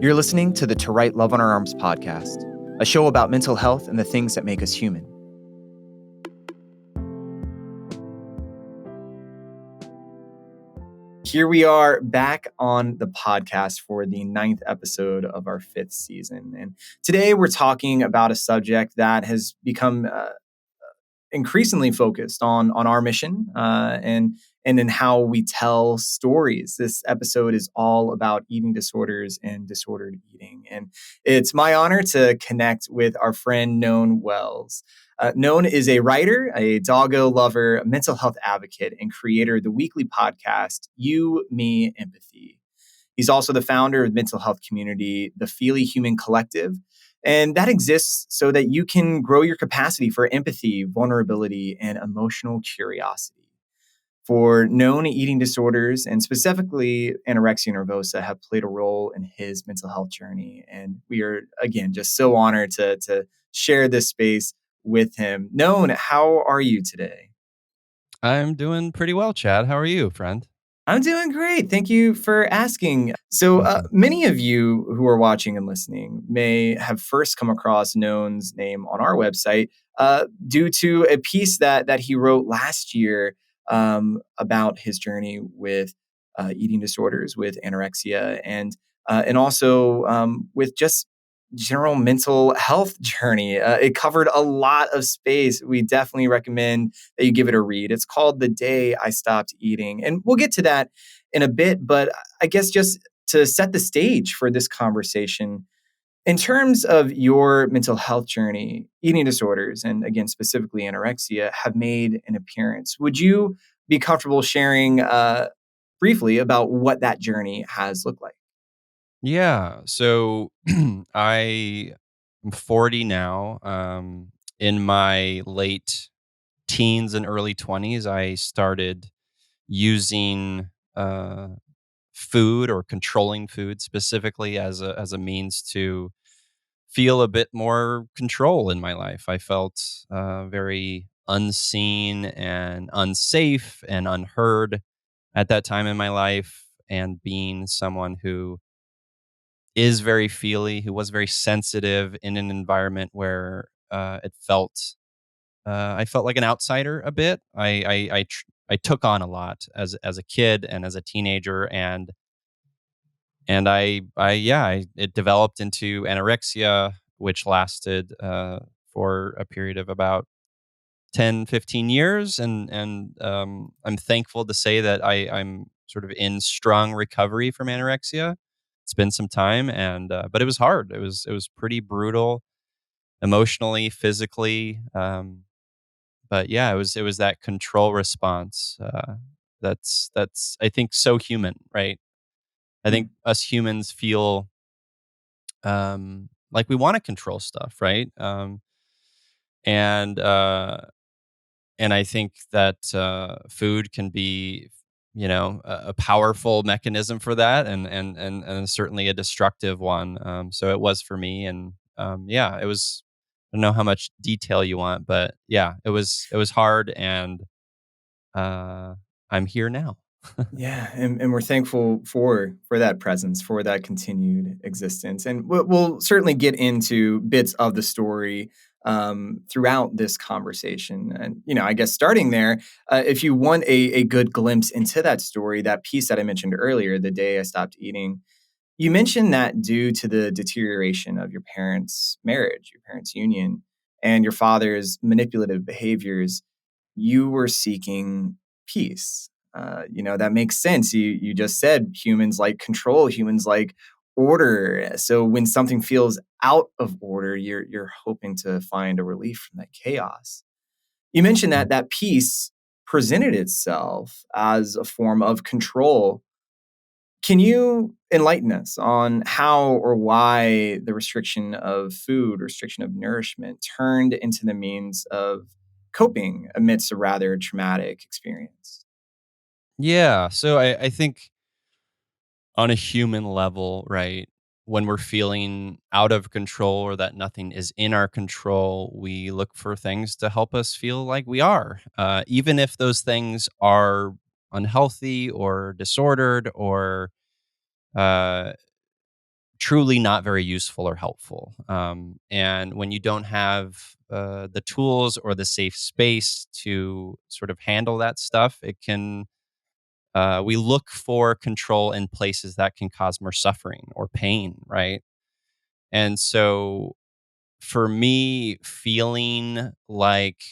You're listening to the To Write Love on Our Arms podcast, a show about mental health and the things that make us human. Here we are back on the podcast for the 9th episode of our 5th season. And today we're talking about a subject that has become increasingly focused on our mission and in how we tell stories. This episode is all about eating disorders and disordered eating. And it's my honor to connect with our friend Nōn Wels. Nōn is a writer, a doggo lover, a mental health advocate, and creator of the weekly podcast, You, Me, Empathy. He's also the founder of the mental health community, the Feely Human Collective. And that exists so that you can grow your capacity for empathy, vulnerability, and emotional curiosity. For Nōn, eating disorders, and specifically anorexia nervosa, have played a role in his mental health journey. And we are, again, just so honored to share this space with him. Nōn, how are you today? I'm doing pretty well, Chad. How are you, friend? I'm doing great. Thank you for asking. So many of you who are watching and listening may have first come across Nōn's name on our website due to a piece that he wrote last year about his journey with eating disorders, with anorexia, and also with just general mental health journey. It covered a lot of space. We definitely recommend that you give it a read. It's called The Day I Stopped Eating. And we'll get to that in a bit, but I guess just to set the stage for this conversation, in terms of your mental health journey, eating disorders, and again, specifically anorexia, have made an appearance. Would you be comfortable sharing briefly about what that journey has looked like? Yeah. So I am 40 now. In my late teens and early 20s, I started using food or controlling food specifically as a means to feel a bit more control in my life. I felt very unseen and unsafe and unheard at that time in my life. And being someone who is very feely, who was very sensitive in an environment where I felt like an outsider a bit. I took on a lot as a kid and as a teenager, and it developed into anorexia, which lasted for a period of about 10, 15 years. And I'm thankful to say that I'm sort of in strong recovery from anorexia. It's been some time, and but it was hard. It was pretty brutal, emotionally, physically. But yeah, it was that control response. That's I think so human, right? I think us humans feel like we want to control stuff, right? And and I think that food can be, a powerful mechanism for that, and certainly a destructive one. So it was for me, and yeah, it was. I don't know how much detail you want, but yeah, it was hard, and I'm here now. Yeah, and we're thankful for that presence, for that continued existence, and we'll certainly get into bits of the story throughout this conversation. And I guess starting there, if you want a good glimpse into that story, that piece that I mentioned earlier, The Day I Stopped Eating, you mentioned that due to the deterioration of your parents' marriage, your parents' union, and your father's manipulative behaviors, you were seeking peace. That makes sense. You just said humans like control, humans like order. So when something feels out of order, you're hoping to find a relief from that chaos. You mentioned that peace presented itself as a form of control. Can you enlighten us on how or why the restriction of food, restriction of nourishment turned into the means of coping amidst a rather traumatic experience? Yeah, so I think on a human level, right? When we're feeling out of control or that nothing is in our control, we look for things to help us feel like we are, even if those things are unhealthy or disordered or uh, truly not very useful or helpful. And when you don't have the tools or the safe space to sort of handle that stuff, it can we look for control in places that can cause more suffering or pain, right? And so for me, feeling like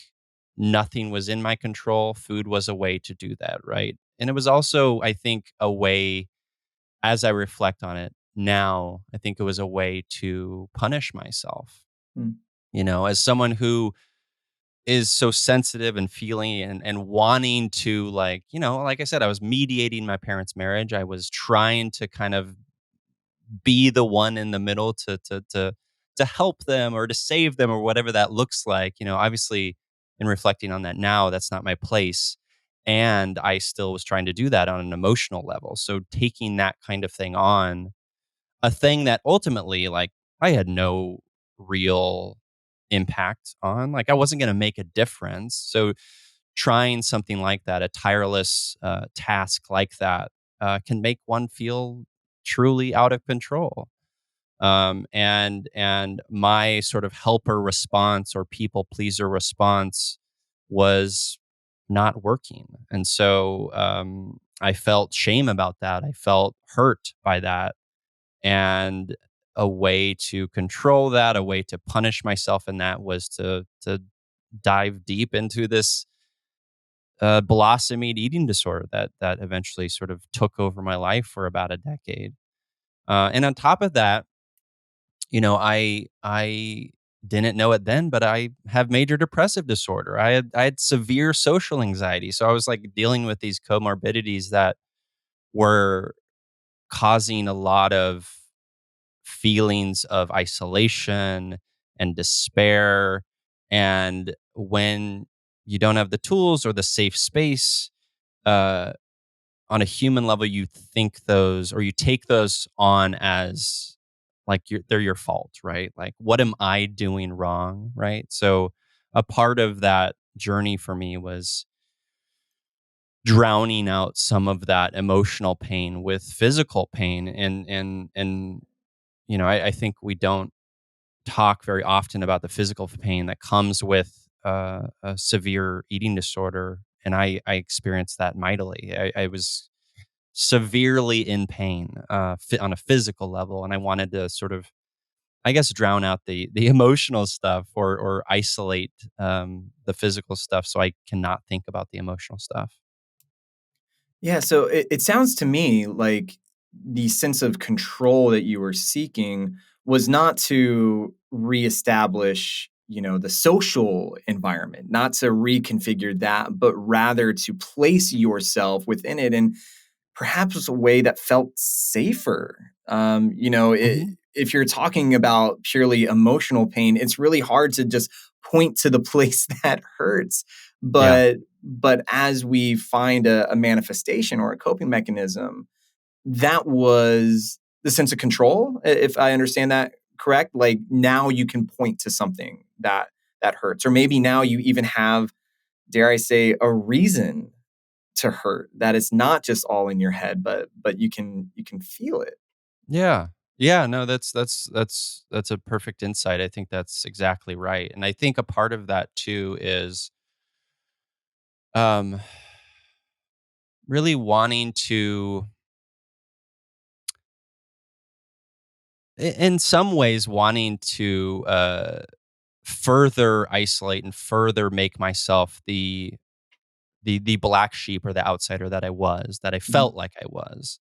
nothing was in my control, food was a way to do that, right? And it was also, I think, a way, as I reflect on it now, I think it was a way to punish myself. Mm, As someone who is so sensitive and feeling and wanting to, like, like I said, I was mediating my parents' marriage. I was trying to kind of be the one in the middle to help them or to save them or whatever that looks like. Obviously, in reflecting on that now, that's not my place. And I still was trying to do that on an emotional level. So taking that kind of thing on, a thing that ultimately, like, I had no real impact on, like, I wasn't going to make a difference. So trying something like that, a tireless task like that, can make one feel truly out of control. And my sort of helper response or people pleaser response was not working. And so I felt shame about that. I felt hurt by that. And a way to control that, a way to punish myself in that, was to dive deep into this blossoming eating disorder that eventually sort of took over my life for about a decade. And on top of that, I didn't know it then, but I have major depressive disorder. I had severe social anxiety, so I was like dealing with these comorbidities that were causing a lot of feelings of isolation and despair. And when you don't have the tools or the safe space, uh, on a human level, you think those, or you take those on as like they're your fault, right? Like, what am I doing wrong, right? So, a part of that journey for me was drowning out some of that emotional pain with physical pain, and I think we don't talk very often about the physical pain that comes with a severe eating disorder, and I experienced that mightily. I was severely in pain on a physical level, and I wanted to sort of, I guess, drown out the emotional stuff, or isolate the physical stuff so I cannot think about the emotional stuff. yeah, so it sounds to me like the sense of control that you were seeking was not to reestablish, the social environment, not to reconfigure that, but rather to place yourself within it in perhaps a way that felt safer. Hmm. If you're talking about purely emotional pain, it's really hard to just point to the place that hurts. Yeah. But as we find a manifestation or a coping mechanism, that was the sense of control. If I understand that correct, like now you can point to something that hurts, or maybe now you even have, dare I say, a reason to hurt, that it's not just all in your head, but you can feel it. Yeah. Yeah, no, that's a perfect insight. I think that's exactly right. And I think a part of that too is um really wanting to, in some ways, wanting to further isolate and further make myself the black sheep or the outsider that I Mhm. felt like I was.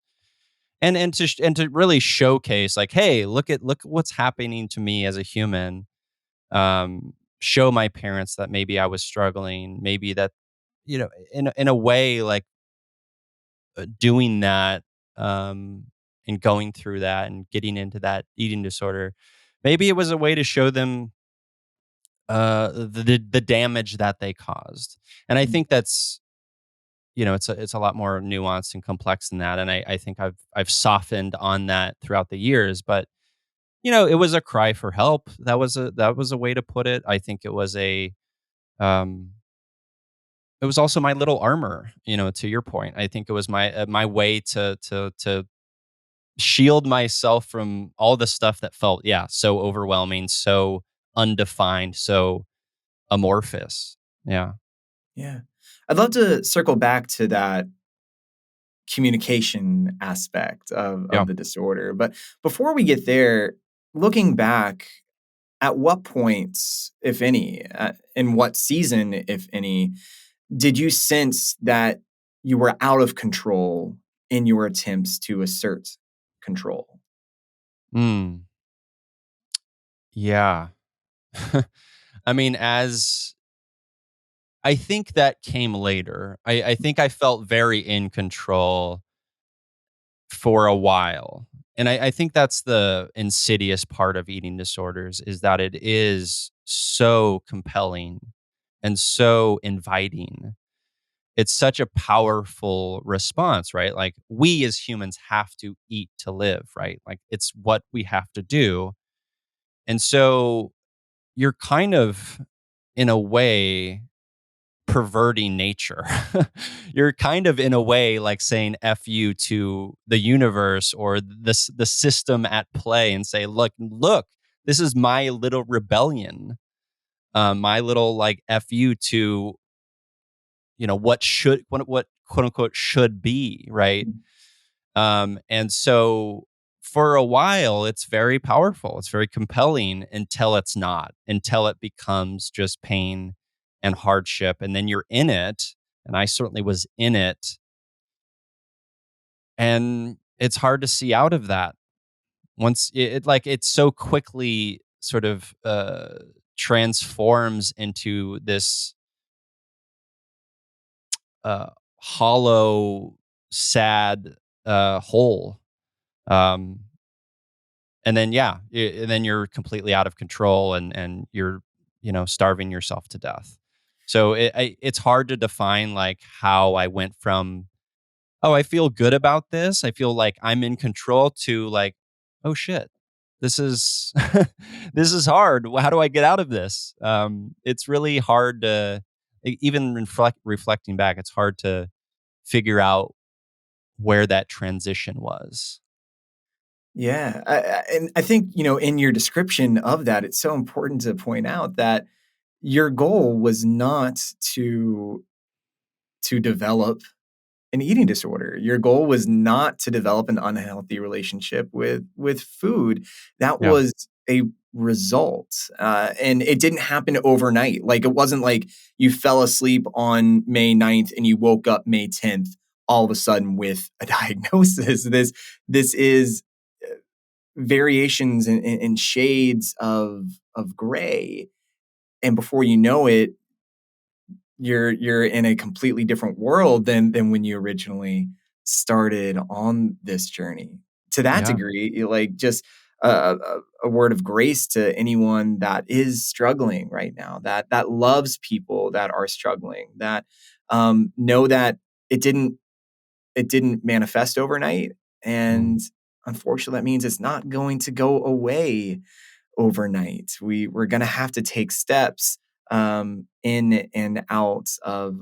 And to really showcase, like, hey, look at what's happening to me as a human. Show my parents that maybe I was struggling, maybe that, in a way, like, doing that, and going through that and getting into that eating disorder, maybe it was a way to show them the damage that they caused. And I Mm. think that's, it's a lot more nuanced and complex than that. And I think I've softened on that throughout the years. But it was a cry for help. That was a way to put it. I think um it was also my little armor, to your point. I think it was my way to shield myself from all the stuff that felt, yeah, so overwhelming, so undefined, so amorphous. Yeah. Yeah. I'd love to circle back to that communication aspect Yeah. of the disorder. But before we get there, looking back, at what points, if any, in what season, if any, did you sense that you were out of control in your attempts to assert control? Mm. Yeah. I mean, as I think that came later. I think I felt very in control for a while. And I think that's the insidious part of eating disorders is that it is so compelling and so inviting. It's such a powerful response, right? Like we as humans have to eat to live, right? Like it's what we have to do. And so you're kind of in a way perverting nature. You're kind of in a way like saying F you to the universe or the system at play and say, look, this is my little rebellion. My little like F you to, what quote unquote should be, right? And so for a while, it's very powerful. It's very compelling until it's not, until it becomes just pain and hardship. And then you're in it. And I certainly was in it. And it's hard to see out of that once it so quickly sort of transforms into this uh, hollow, sad hole. Um, and then and then you're completely out of control and you're starving yourself to death. So it's hard to define like how I went from, oh, I feel good about this, I feel like I'm in control, to like, oh shit, this is this is hard, how do I get out of this? It's really hard to even reflecting back, it's hard to figure out where that transition was. Yeah, and I think, in your description of that, it's so important to point out that your goal was not to develop an eating disorder. Your goal was not to develop an unhealthy relationship with food. That Yeah. was a result, and it didn't happen overnight. Like, it wasn't like you fell asleep on May 9th and you woke up May 10th all of a sudden with a diagnosis. This is variations and shades of gray, and before you know it, you're in a completely different world than when you originally started on this journey. To that Yeah. degree, like, just a word of grace to anyone that is struggling right now, that loves people that are struggling, that know that it didn't it didn't manifest overnight, Mm. and unfortunately, that means it's not going to go away overnight. We're going to have to take steps in and out of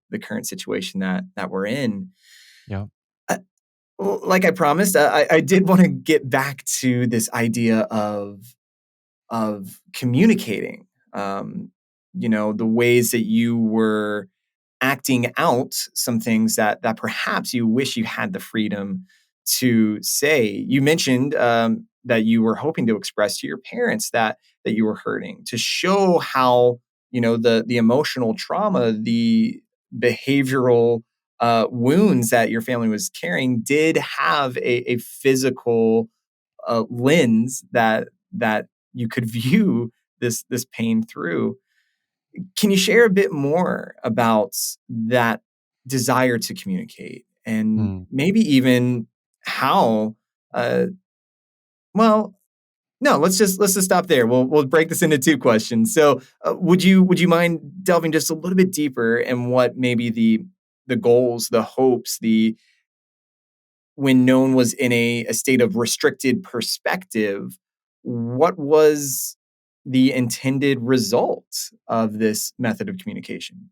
the current situation that we're in. Yeah. Uh, like I promised, I did want to get back to this idea of communicating. Um, the ways that you were acting out some things that perhaps you wish you had the freedom to say. You mentioned that you were hoping to express to your parents that you were hurting, to show how the emotional trauma, the behavioral wounds that your family was carrying did have a physical lens that you could view this pain through. Can you share a bit more about that desire to communicate, and Mm. maybe even how, uh well, no, let's just stop there. We'll break this into 2 questions. So, would you mind delving just a little bit deeper in what maybe the goals, the hopes, the when Nōn was in a state of restricted perspective, what was the intended result of this method of communication?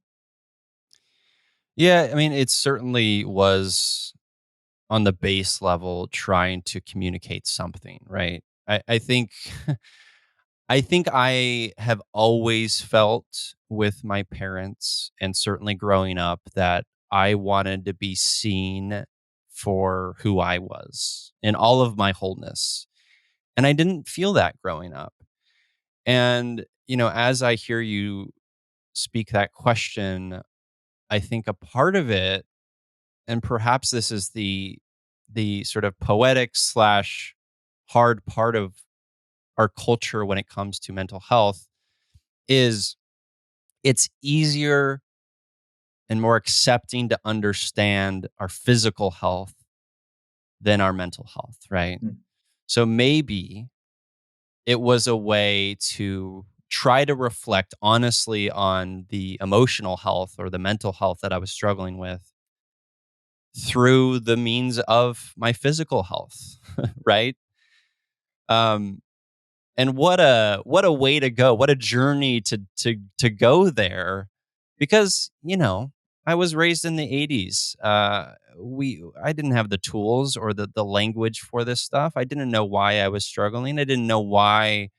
Yeah, I mean, it certainly was on the base level trying to communicate something, right? I think I think I have always felt with my parents and certainly growing up that I wanted to be seen for who I was in all of my wholeness. And I didn't feel that growing up. And, as I hear you speak that question, I think a part of it, and perhaps this is the sort of poetic slash hard part of our culture when it comes to mental health, is it's easier and more accepting to understand our physical health than our mental health, right? Mm, So maybe it was a way to try to reflect honestly on the emotional health or the mental health that I was struggling with through the means of my physical health, right? Um, and what a way to go! What a journey to go there, because I was raised in the '80s. I didn't have the tools or the language for this stuff. I didn't know why I was struggling. I didn't know why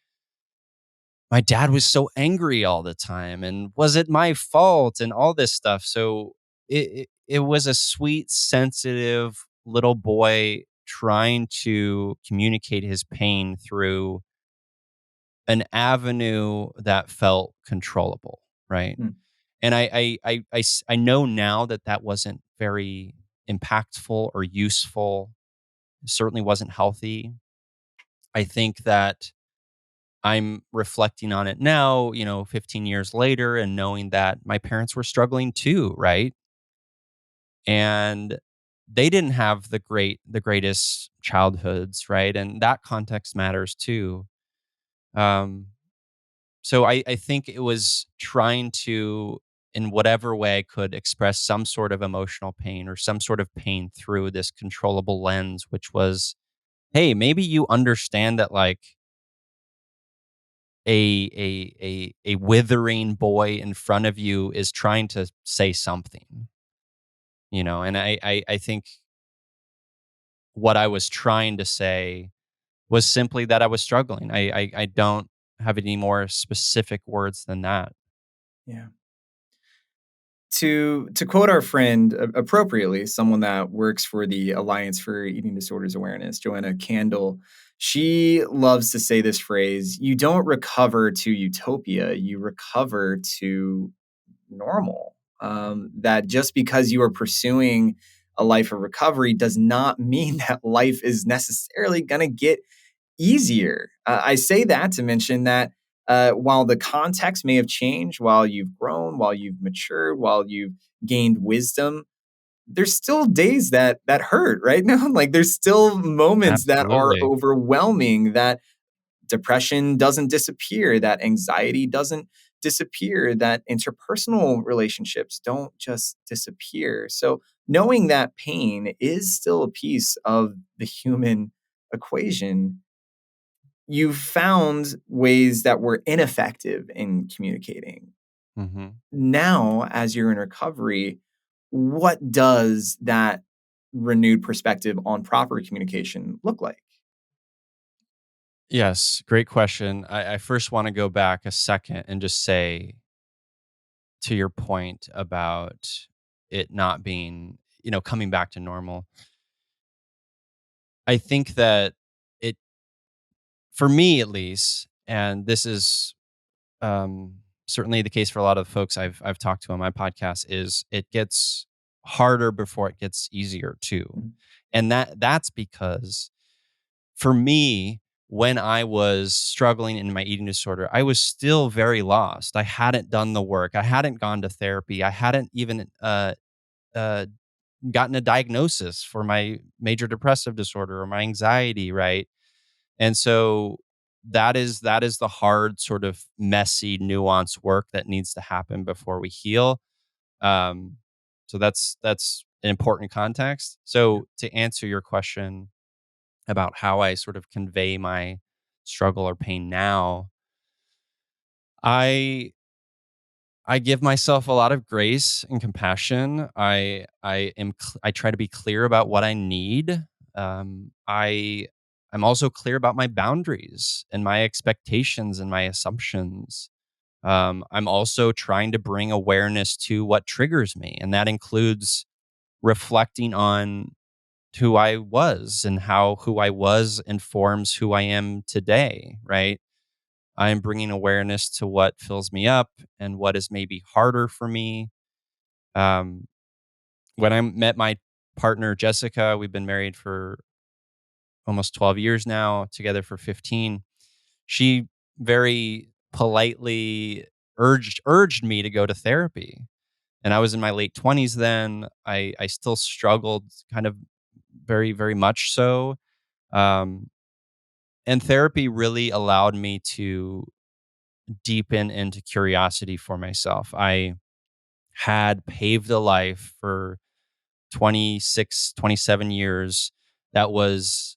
my dad was so angry all the time, and was it my fault and all this stuff. So it was a sweet, sensitive little boy trying to communicate his pain through an avenue that felt controllable, right? mm, And I know now that that wasn't very impactful or useful. It certainly wasn't healthy. I think that I'm reflecting on it now, 15 years later, and knowing that my parents were struggling too, right? And they didn't have the greatest childhoods, right? And that context matters too. Um, so I think it was trying to, in whatever way I could, express some sort of emotional pain or some sort of pain through this controllable lens, which was, hey, maybe you understand that, like, a withering boy in front of you is trying to say something, and I think what I was trying to say was simply that I was struggling. I don't have any more specific words than that. yeah. To quote our friend appropriately, someone that works for the Alliance for Eating Disorders Awareness, Joanna Candle, she loves to say this phrase: "You don't recover to utopia, you recover to normal." That just because you are pursuing a life of recovery does not mean that life is necessarily going to get easier. I say that to mention that while the context may have changed, while you've grown, while you've matured, while you've gained wisdom, there's still days that hurt, right? Now, like there's still moments that are Absolutely. overwhelming, that depression doesn't disappear, that anxiety doesn't disappear, that interpersonal relationships don't just disappear. So knowing that pain is still a piece of the human equation, you found ways that were ineffective in communicating. Mhm. Now, as you're in recovery, what does that renewed perspective on proper communication look like? Yes, great question. I first want to go back a second and just say, to your point about it not being, coming back to normal. I think that it, for me at least, and this is certainly the case for a lot of folks I've talked to on my podcast, is it gets harder before it gets easier too, Mhm, and that's because for me, when I was struggling in my eating disorder, I was still very lost. I hadn't done the work. I hadn't gone to therapy. I hadn't even uh, gotten a diagnosis for my major depressive disorder or my anxiety, right? And so that is the hard, sort of messy, nuanced work that needs to happen before we heal. Um, so that's an important context. yeah, So to answer your question about how I sort of convey my struggle or pain now, I I give myself a lot of grace and compassion. I try to be clear about what I need. I'm also clear about my boundaries and my expectations and my assumptions. I'm also trying to bring awareness to what triggers me, and that includes reflecting on who I was and how who I was informs who I am today, right? I am bringing awareness to what fills me up and what is maybe harder for me. Um, when I met my partner, Jessica, we've been married for almost 12 years now, together for 15. She very politely urged me to go to therapy. And I was in my late 20s then. I still struggled kind of very, very much so. Um, and therapy really allowed me to deepen into curiosity for myself. I had paved a life for 26, 27 years that was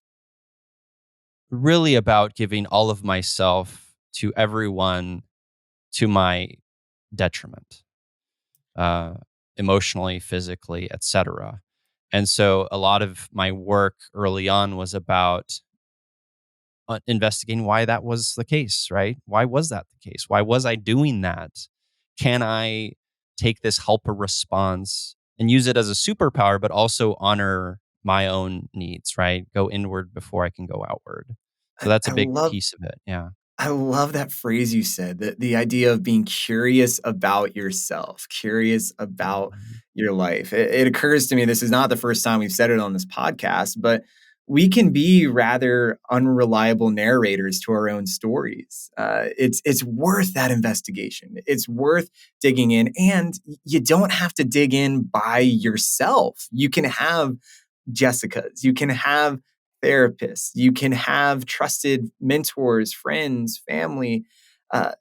really about giving all of myself to everyone to my detriment, uh, emotionally, physically, etc. And so a lot of my work early on was about investigating why that was the case, right? Why was that the case? Why was I doing that? Can I take this helper response and use it as a superpower, but also honor my own needs, right? Go inward before I can go outward. So that's a I big love piece of it. Yeah. I love that phrase you said, the idea of being curious about yourself, curious about Mhm. your life. It occurs to me this is not the first time we've said it on this podcast, but we can be rather unreliable narrators to our own stories. It's worth that investigation. It's worth digging in, and you don't have to dig in by yourself. You can have Jessicas. You can have therapists. You can have trusted mentors, friends, family. Uh,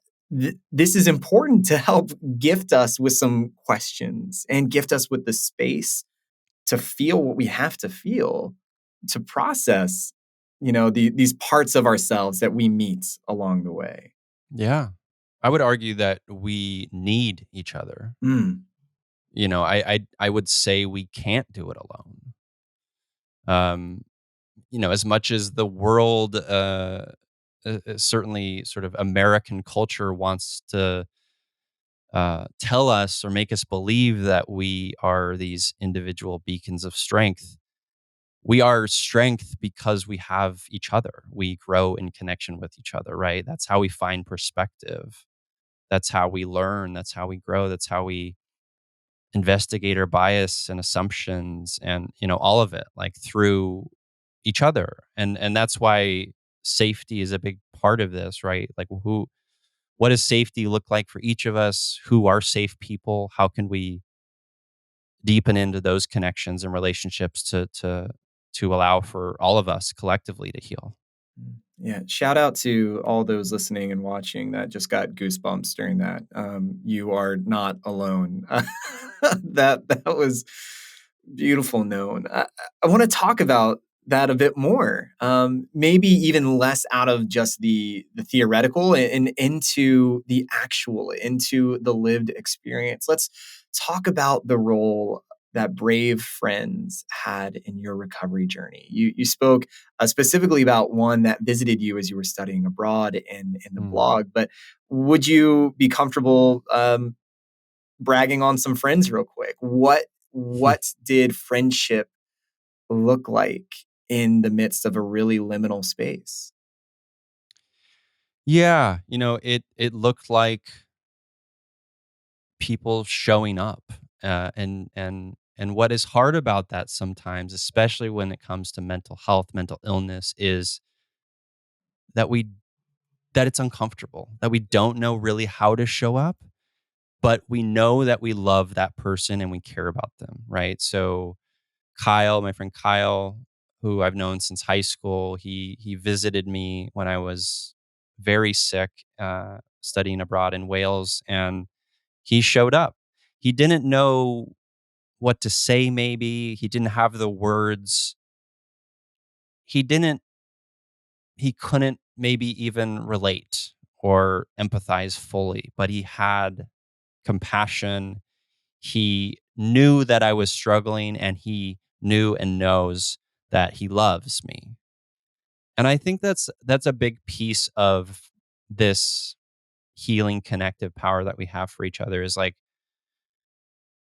this is important to help gift us with some questions and gift us with the space to feel what we have to feel, to process, these parts of ourselves that we meet along the way. Yeah. I would argue that we need each other. Mm, I would say we can't do it alone. Um, as much as the world, certainly sort of American culture wants to tell us or make us believe that we are these individual beacons of strength. We are strength because we have each other. We grow in connection with each other, right? That's how we find perspective. That's how we learn. That's how we grow. That's how we investigate our bias and assumptions and, all of it like through each other. And that's why safety is a big part of this, right? Like what does safety look like for each of us? Who are safe people? How can we deepen into those connections and relationships to allow for all of us collectively to heal? yeah, shout out to all those listening and watching that just got goosebumps during that. You are not alone. That was beautiful, known. I want to talk about that a bit more. Maybe even less out of just the theoretical and into the actual, into the lived experience. Let's talk about the role that brave friends had in your recovery journey. You spoke specifically about one that visited you as you were studying abroad in the Mm. blog. But would you be comfortable bragging on some friends real quick? What did friendship look like in the midst of a really liminal space? Yeah, it looked like people showing up, and what is hard about that sometimes, especially when it comes to mental health, mental illness, is that we that it's uncomfortable, that we don't know really how to show up, but we know that we love that person and we care about them, right? So Kyle, my friend Kyle, who I've known since high school, he visited me when I was very sick, studying abroad in Wales, and he showed up. He didn't know what to say. Maybe he didn't have the words. He didn't. He couldn't maybe even relate or empathize fully, but he had compassion. He knew that I was struggling, and he knew and knows that he loves me. And I think that's a big piece of this healing connective power that we have for each other is like,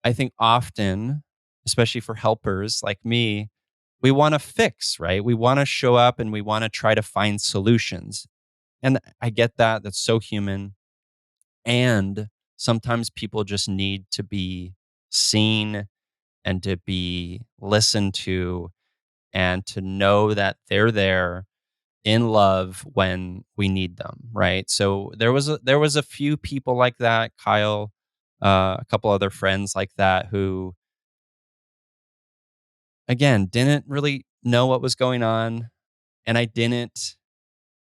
I think often, especially for helpers like me, we want to fix, right? We want to show up and we want to try to find solutions. And I get that. That's so human. And sometimes people just need to be seen and to be listened to and to know that they're there in love when we need them, right? So there was a few people like that, Kyle, a couple other friends like that who again didn't really know what was going on, and I didn't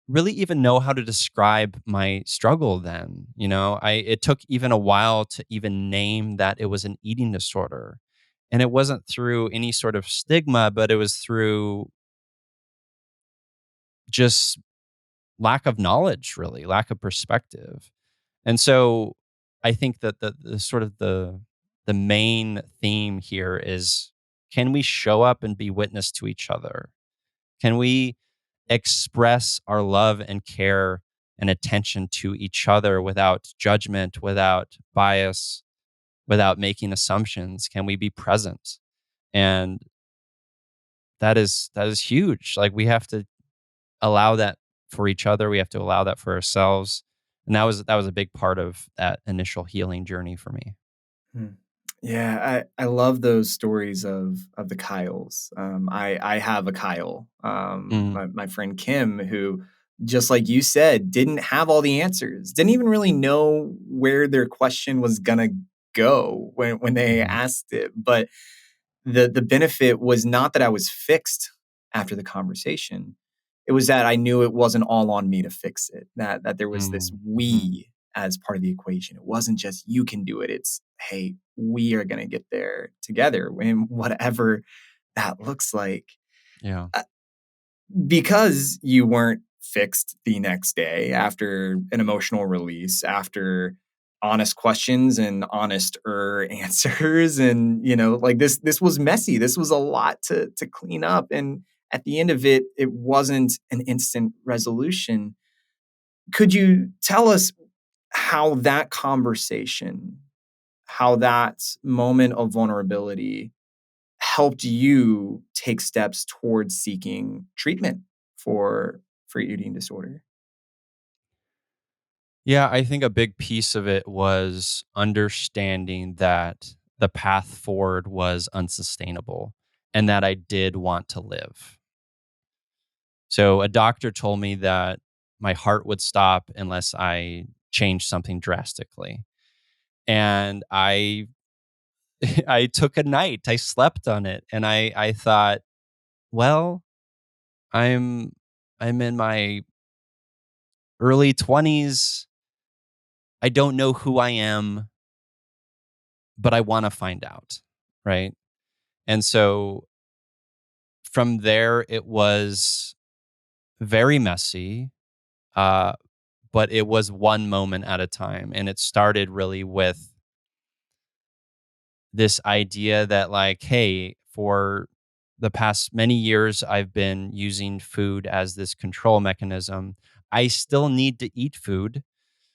really even know how to describe my struggle then. It took even a while to even name that it was an eating disorder. And it wasn't through any sort of stigma, but it was through just lack of knowledge, really, lack of perspective. And so I think that the sort of the main theme here is, can we show up and be witness to each other? Can we express our love and care and attention to each other without judgment, without bias, without making assumptions? Can we be present? And that is huge. Like, we have to allow that for each other. We have to allow that for ourselves. And that was a big part of that initial healing journey for me. Hmm. Yeah, I love those stories of the Kyles. I have a Kyle, Mm, my friend Kim, who, just like you said, didn't have all the answers, didn't even really know where their question was gonna go when they mhm, asked it. But the benefit was not that I was fixed after the conversation. It was that I knew it wasn't all on me to fix it. That there was this mm, mhm. we as part of the equation. It wasn't just you can do it. It's, hey, we are going to get there together in whatever that looks like. Yeah. Uh, because you weren't fixed the next day after an emotional release, after honest questions and honest answers, and like this was messy, this was a lot to clean up, and at the end of it, it wasn't an instant resolution. Could you tell us how that conversation, how that moment of vulnerability helped you take steps towards seeking treatment for eating disorder? Yeah, I think a big piece of it was understanding that the path forward was unsustainable and that I did want to live. So a doctor told me that my heart would stop unless I changed something drastically. And I I took a night, I slept on it, and I thought, well, I'm I'm in my early 20s. I don't know who I am, but I want to find out, right? And so from there, it was very messy, uh, but it was one moment at a time. And it started really with this idea that, like, hey, for the past many years, I've been using food as this control mechanism. I still need to eat food.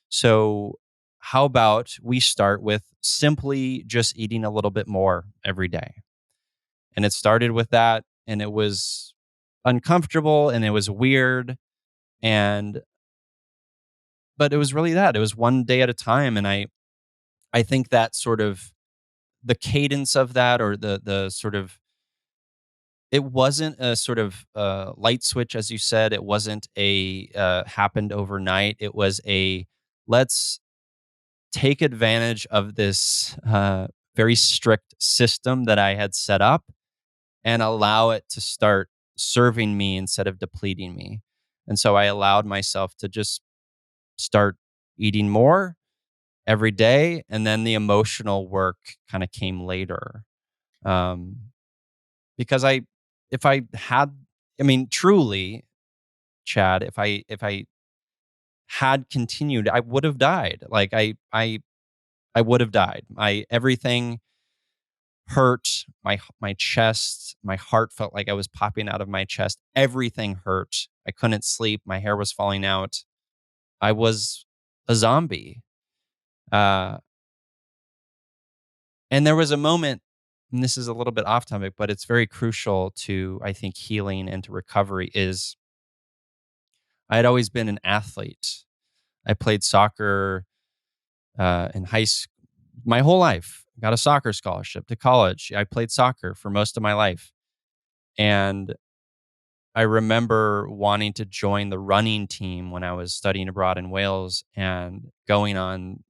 So, how about we start with simply just eating a little bit more every day? And it started with that, and it was uncomfortable and it was weird. And, but it was really that. It was one day at a time. And I think that sort of the cadence of that, or the sort of, it wasn't a sort of light switch, as you said. It wasn't a happened overnight. It was a, let's take advantage of this very strict system that I had set up and allow it to start serving me instead of depleting me. And so I allowed myself to just start eating more every day. And then the emotional work kind of came later. Um, because if I had, I mean, truly, Chad, if I had continued, I would have died. Like, I I would have died. My everything hurt. My chest, my heart felt like I was popping out of my chest. Everything hurt. I couldn't sleep. My hair was falling out. I was a zombie. Uh, and there was a moment, and this is a little bit off topic, but it's very crucial to, I think, healing and to recovery. Is I had always been an athlete. I played soccer in high school my whole life. Got a soccer scholarship to college. I played soccer for most of my life. And I remember wanting to join the running team when I was studying abroad in Wales and going on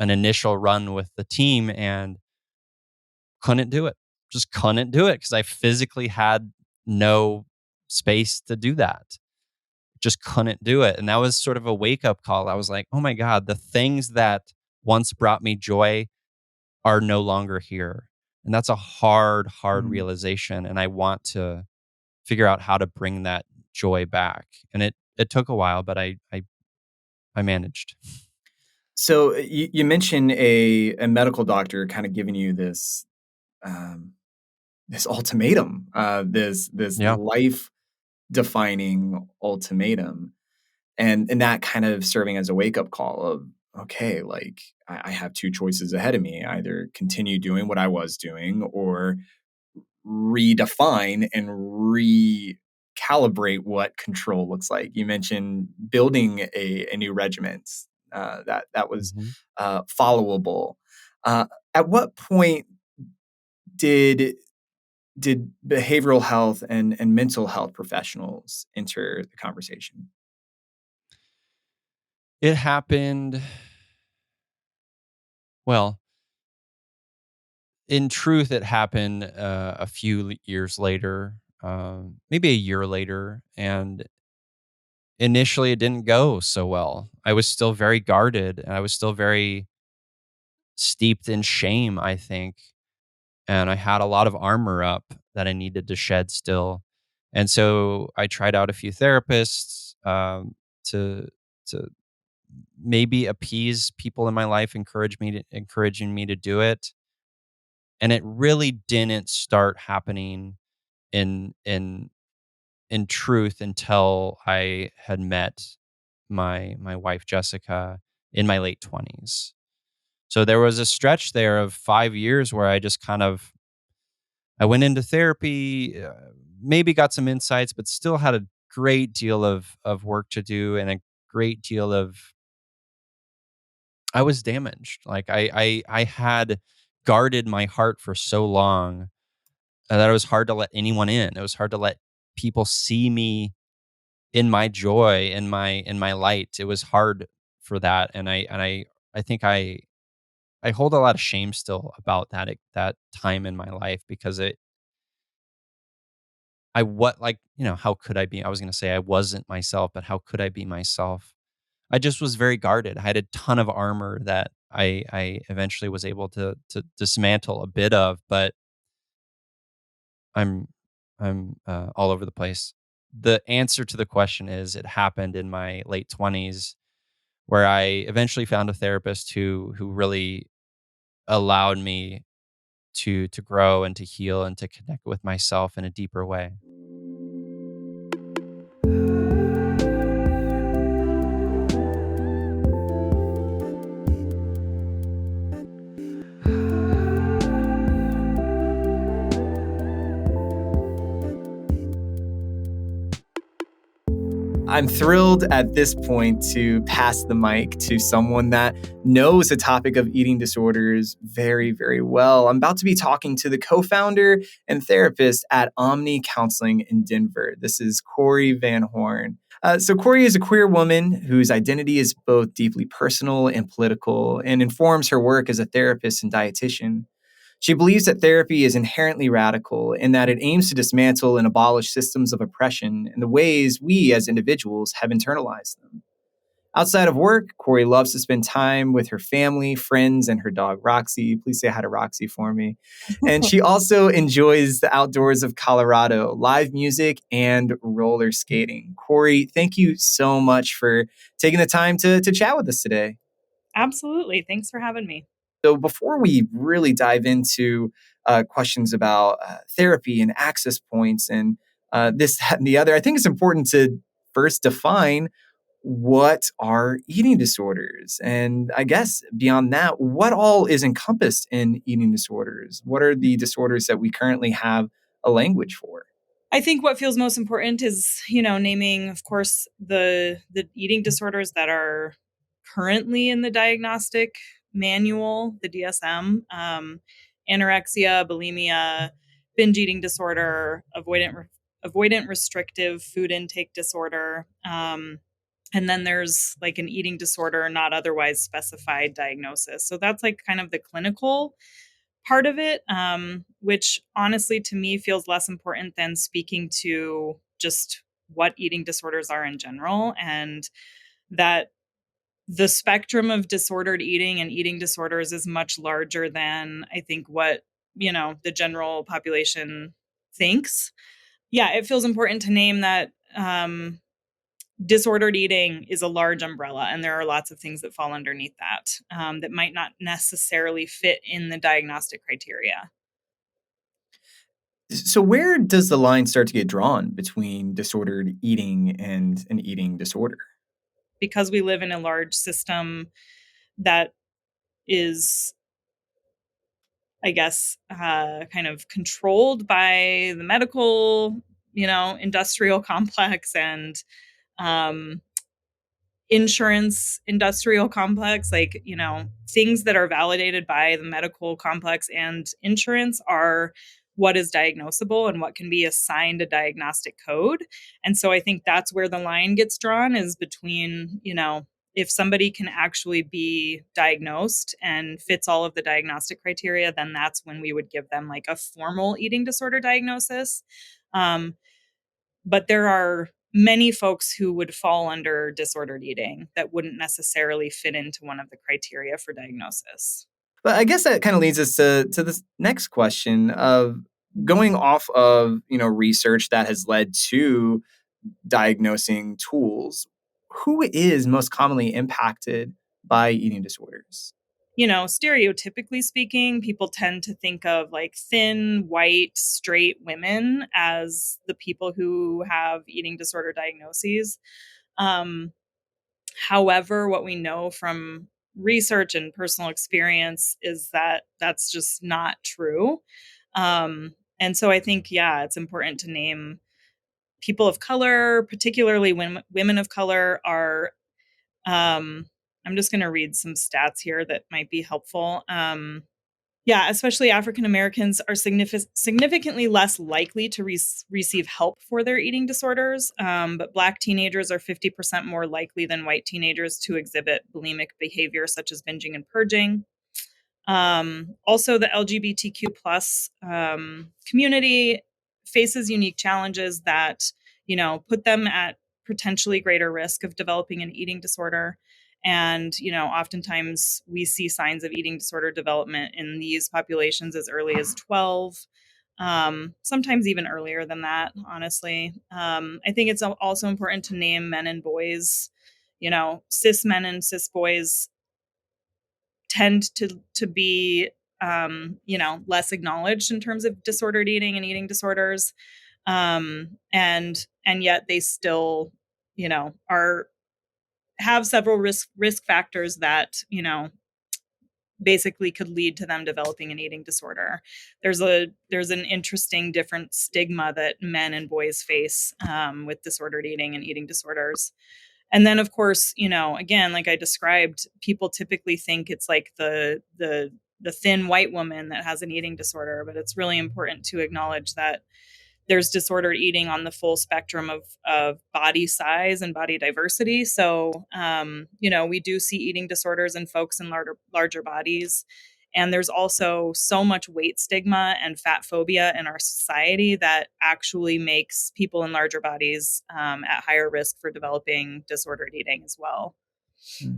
an initial run with the team and couldn't do it. Just couldn't do it because I physically had no space to do that. Just couldn't do it. And that was sort of a wake up call. I was like, oh my God, the things that once brought me joy are no longer here. And that's a hard Mm. realization. And I want to figure out how to bring that joy back. And it took a while, but I managed. So you mentioned a medical doctor kind of giving you um, this ultimatum, this Yeah. life defining ultimatum, and that kind of serving as a wake up call of, okay, like I have two choices ahead of me: either continue doing what I was doing, or redefine and recalibrate what control looks like. You mentioned building a new regiment that was Mhm. followable. Uh, at what point did did behavioral health and mental health professionals enter the conversation? It happened, well, in truth, it happened a few years later, maybe a year later. And initially, it didn't go so well. I was still very guarded and I was still very steeped in shame, I think. And I had a lot of armor up that I needed to shed still. And so I tried out a few therapists to to maybe appease people in my life, encouraging me to do it. And it really didn't start happening in in in truth until I had met my wife Jessica in my late 20s. So there was a stretch there of 5 years where I just kind of I went into therapy, maybe got some insights, but still had a great deal of work to do and a great deal of I was damaged. Like I had guarded my heart for so long that it was hard to let anyone in. It was hard to let people see me in my joy, in my light. It was hard for that, and I think I hold a lot of shame still about that time in my life because it I what like, how could I be? I was gonna say I wasn't myself, but how could I be myself? I just was very guarded. I had a ton of armor that I eventually was able to dismantle a bit of, but I'm I'm all over the place. The answer to the question is it happened in my late 20s where I eventually found a therapist who really allowed me to grow and to heal and to connect with myself in a deeper way. I'm thrilled at this point to pass the mic to someone that knows the topic of eating disorders very, very well. I'm about to be talking to the co founder and therapist at Omni Counseling in Denver. This is Corey Van Horn. So, Corey is a queer woman whose identity is both deeply personal and political and informs her work as a therapist and dietitian. She believes that therapy is inherently radical and that it aims to dismantle and abolish systems of oppression and the ways we as individuals have internalized them. Outside of work, Corey loves to spend time with her family, friends, and her dog, Roxy. Please say hi to Roxy for me. And she also enjoys the outdoors of Colorado, live music, and roller skating. Corey, thank you so much for taking the time to chat with us today. Absolutely. Thanks for having me. So before we really dive into questions about therapy and access points and this, that, and the other, I think it's important to first define what are eating disorders. And I guess beyond that, what all is encompassed in eating disorders? What are the disorders that we currently have a language for? I think what feels most important is, naming, of course, the eating disorders that are currently in the diagnostic manual, the DSM, anorexia, bulimia, binge eating disorder, avoidant restrictive food intake disorder. And then there's like an eating disorder not otherwise specified diagnosis. So that's like kind of the clinical part of it, which honestly to me feels less important than speaking to just what eating disorders are in general, and that the spectrum of disordered eating and eating disorders is much larger than I think what, the general population thinks. Yeah, it feels important to name that disordered eating is a large umbrella, and there are lots of things that fall underneath that that might not necessarily fit in the diagnostic criteria. So, where does the line start to get drawn between disordered eating and an eating disorder? Because we live in a large system that is, I guess, kind of controlled by the medical, industrial complex and um, insurance industrial complex, like, things that are validated by the medical complex and insurance are what is diagnosable and what can be assigned a diagnostic code. And so I think that's where the line gets drawn, is between, if somebody can actually be diagnosed and fits all of the diagnostic criteria, then that's when we would give them like a formal eating disorder diagnosis. um, but there are many folks who would fall under disordered eating that wouldn't necessarily fit into one of the criteria for diagnosis. But I guess that kind of leads us to this next question of going off of research that has led to diagnosing tools. Who is most commonly impacted by eating disorders? Stereotypically speaking, people tend to think of like thin, white, straight women as the people who have eating disorder diagnoses. Um, However, what we know from research and personal experience is that that's just not true. And so I think, yeah, it's important to name people of color, particularly when women of color are. Um, I'm just going to read some stats here that might be helpful. Yeah, especially African Americans are significantly less likely to receive help for their eating disorders. But Black teenagers are 50% more likely than white teenagers to exhibit bulimic behavior, such as binging and purging. Also, the LGBTQ plus community faces unique challenges that, put them at potentially greater risk of developing an eating disorder. And, oftentimes we see signs of eating disorder development in these populations as early as 12, sometimes even earlier than that, honestly. I think it's also important to name men and boys. Cis men and cis boys tend to be less acknowledged in terms of disordered eating and eating disorders, and yet they still are have several risk factors that basically could lead to them developing an eating disorder. There's an interesting different stigma that men and boys face with disordered eating and eating disorders. And then, of course, again, like I described, people typically think it's like the thin white woman that has an eating disorder, but it's really important to acknowledge that there's disordered eating on the full spectrum of body size and body diversity. So, we do see eating disorders in folks in larger bodies. And there's also so much weight stigma and fat phobia in our society that actually makes people in larger bodies at higher risk for developing disordered eating as well. Hmm.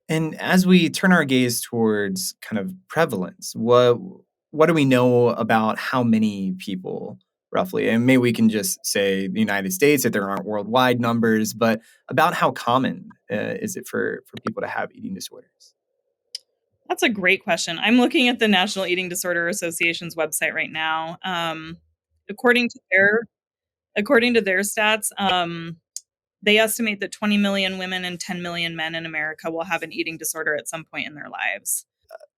And as we turn our gaze towards kind of prevalence, what do we know about how many people roughly? And maybe we can just say the United States if there aren't worldwide numbers, but about how common is it for people to have eating disorders? That's a great question. I'm looking at the National Eating Disorder Association's website right now. According to their according to their stats, they estimate that 20 million women and 10 million men in America will have an eating disorder at some point in their lives.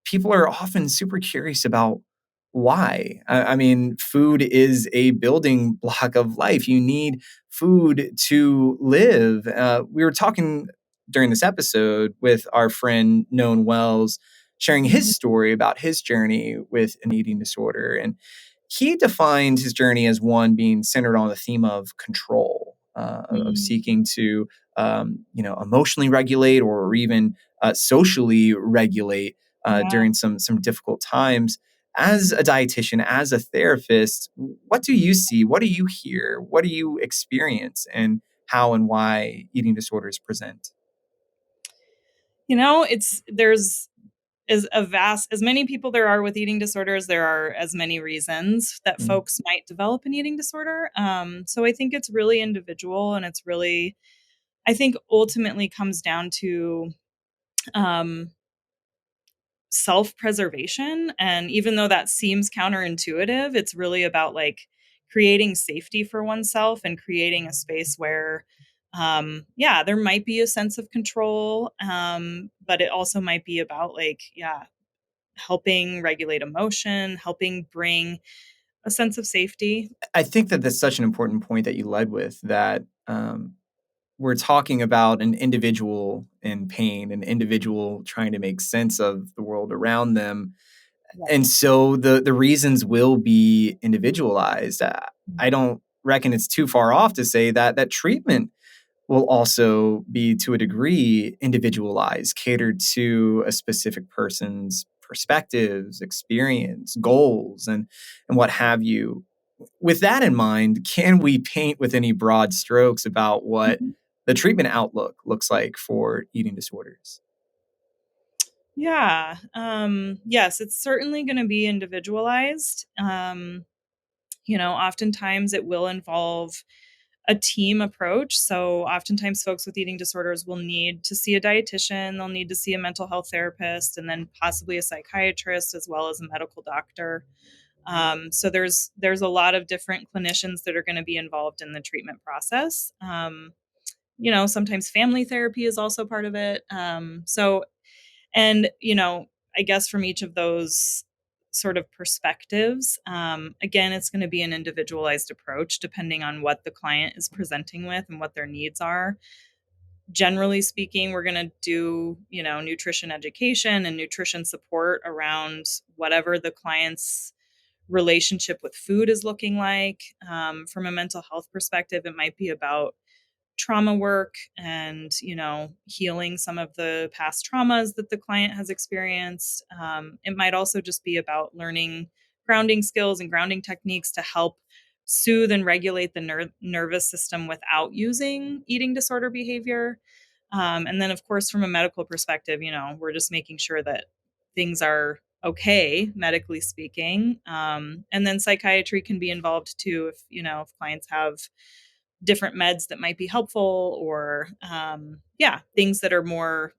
People are often super curious about why. I mean, food is a building block of life. You need food to live. We were talking during this episode with our friend Nōn Wels, sharing his story about his journey with an eating disorder. And he defined his journey as one being centered on the theme of control, of Mm, seeking to, emotionally regulate or even socially regulate yeah. during some difficult times. As a dietitian, as a therapist, what do you see? What do you hear? What do you experience? And how and why eating disorders present? It's there's as many people there are with eating disorders, there are as many reasons that Mm. folks might develop an eating disorder. So I think it's really individual, and it's really, I think, ultimately comes down to um, self-preservation. And even though that seems counterintuitive, it's really about like creating safety for oneself and creating a space where yeah, there might be a sense of control, but it also might be about like, yeah, helping regulate emotion, helping bring a sense of safety. I think that that's such an important point that you led with that we're talking about an individual in pain, an individual trying to make sense of the world around them. And Right. so the reasons will be individualized. I don't reckon it's too far off to say that that treatment will also be to a degree individualized, catered to a specific person's perspectives, experience, goals, and what have you. With that in mind, can we paint with any broad strokes about what Mhm. the treatment outlook looks like for eating disorders? Yeah. Yes, it's certainly going to be individualized. Oftentimes it will involve a team approach. So oftentimes folks with eating disorders will need to see a dietitian, they'll need to see a mental health therapist, and then possibly a psychiatrist as well as a medical doctor. So there's a lot of different clinicians that are going to be involved in the treatment process. Sometimes family therapy is also part of it. And I guess from each of those sort of perspectives, again, it's going to be an individualized approach depending on what the client is presenting with and what their needs are. Generally speaking, we're going to do nutrition education and nutrition support around whatever the client's relationship with food is looking like. From a mental health perspective, it might be about trauma work and healing some of the past traumas that the client has experienced. It might also just be about learning grounding skills and grounding techniques to help soothe and regulate the nervous system without using eating disorder behavior. And then of course from a medical perspective, we're just making sure that things are okay medically speaking. And then psychiatry can be involved too if clients have different meds that might be helpful, or yeah, things that are more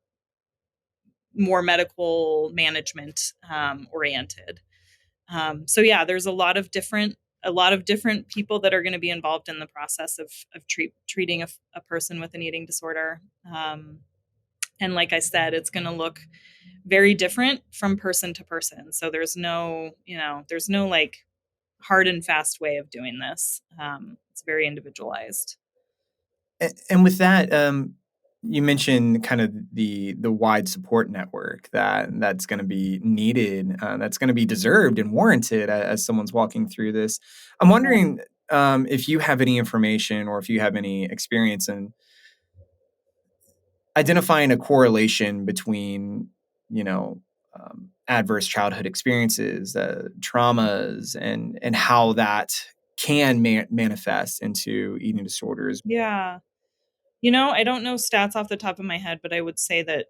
medical management oriented. So yeah, there's a lot of different people that are going to be involved in the process of treating a person with an eating disorder. And like I said, it's going to look very different from person to person. So there's no like hard and fast way of doing this. It's very individualized. And with that, you mentioned kind of the wide support network that's going to be needed, that's going to be deserved and warranted as someone's walking through this. I'm wondering if you have any information or if you have any experience in identifying a correlation between, you know, adverse childhood experiences, traumas, and how that can manifest into eating disorders. Yeah. I don't know stats off the top of my head, but I would say that,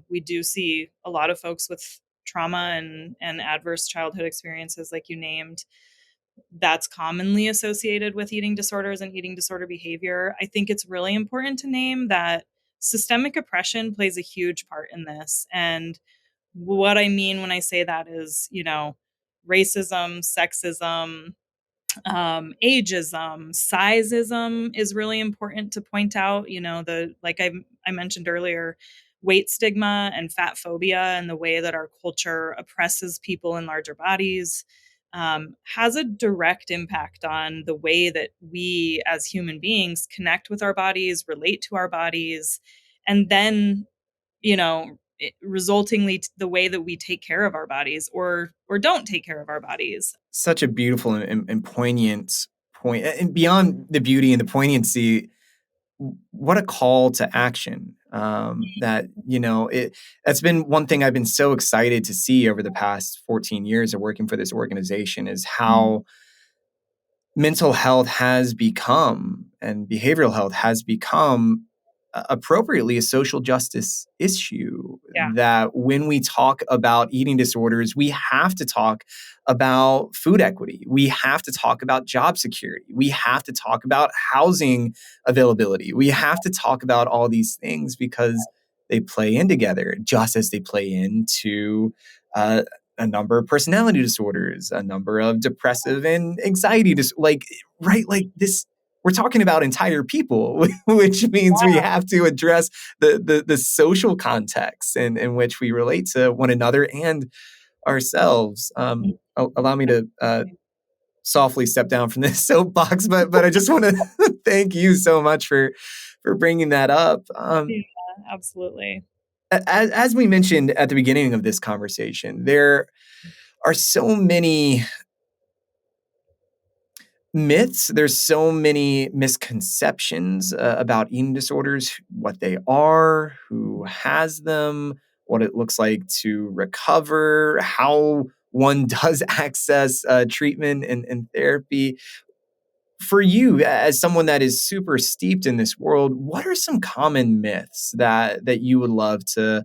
we do see a lot of folks with trauma and adverse childhood experiences like you named. That's commonly associated with eating disorders and eating disorder behavior. I think it's really important to name that systemic oppression plays a huge part in this. And what I mean when I say that is, racism, sexism, ageism, sizeism is really important to point out. The like I mentioned earlier, weight stigma and fat phobia and the way that our culture oppresses people in larger bodies has a direct impact on the way that we as human beings connect with our bodies, relate to our bodies, and then, resultingly the way that we take care of our bodies or don't take care of our bodies. Such a beautiful and poignant point. And beyond the beauty and the poignancy, what a call to action. That, that's been one thing I've been so excited to see over the past 14 years of working for this organization, is how mental health has become, and behavioral health has become, appropriately, a social justice issue. Yeah. That when we talk about eating disorders, we have to talk about food equity. We have to talk about job security. We have to talk about housing availability. We have to talk about all these things because they play in together, just as they play into uh, a number of personality disorders, a number of depressive and anxiety like, right, like this. We're talking about entire people, which means we have to address the social context in which we relate to one another and ourselves. Allow me to softly step down from this soapbox, but I just want to thank you so much for bringing that up. Yeah, absolutely. As we mentioned at the beginning of this conversation, there are so many myths. There's so many misconceptions about eating disorders, what they are, who has them, what it looks like to recover, how one does access treatment and therapy. For you, as someone that is super steeped in this world, what are some common myths that you would love to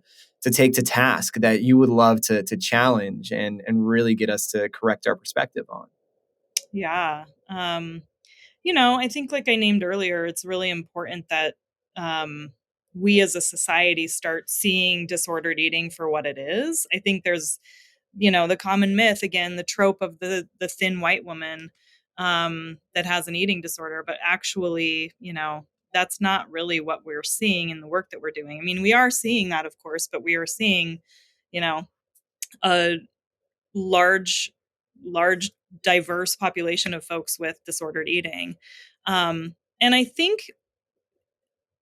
take to task, that you would love to challenge and really get us to correct our perspective on? Yeah. I think, like I named earlier, it's really important that we as a society start seeing disordered eating for what it is. I think there's, the common myth, again, the trope of the thin white woman that has an eating disorder, but actually, that's not really what we're seeing in the work that we're doing. I mean, we are seeing that, of course, but we are seeing, a large large diverse population of folks with disordered eating. And I think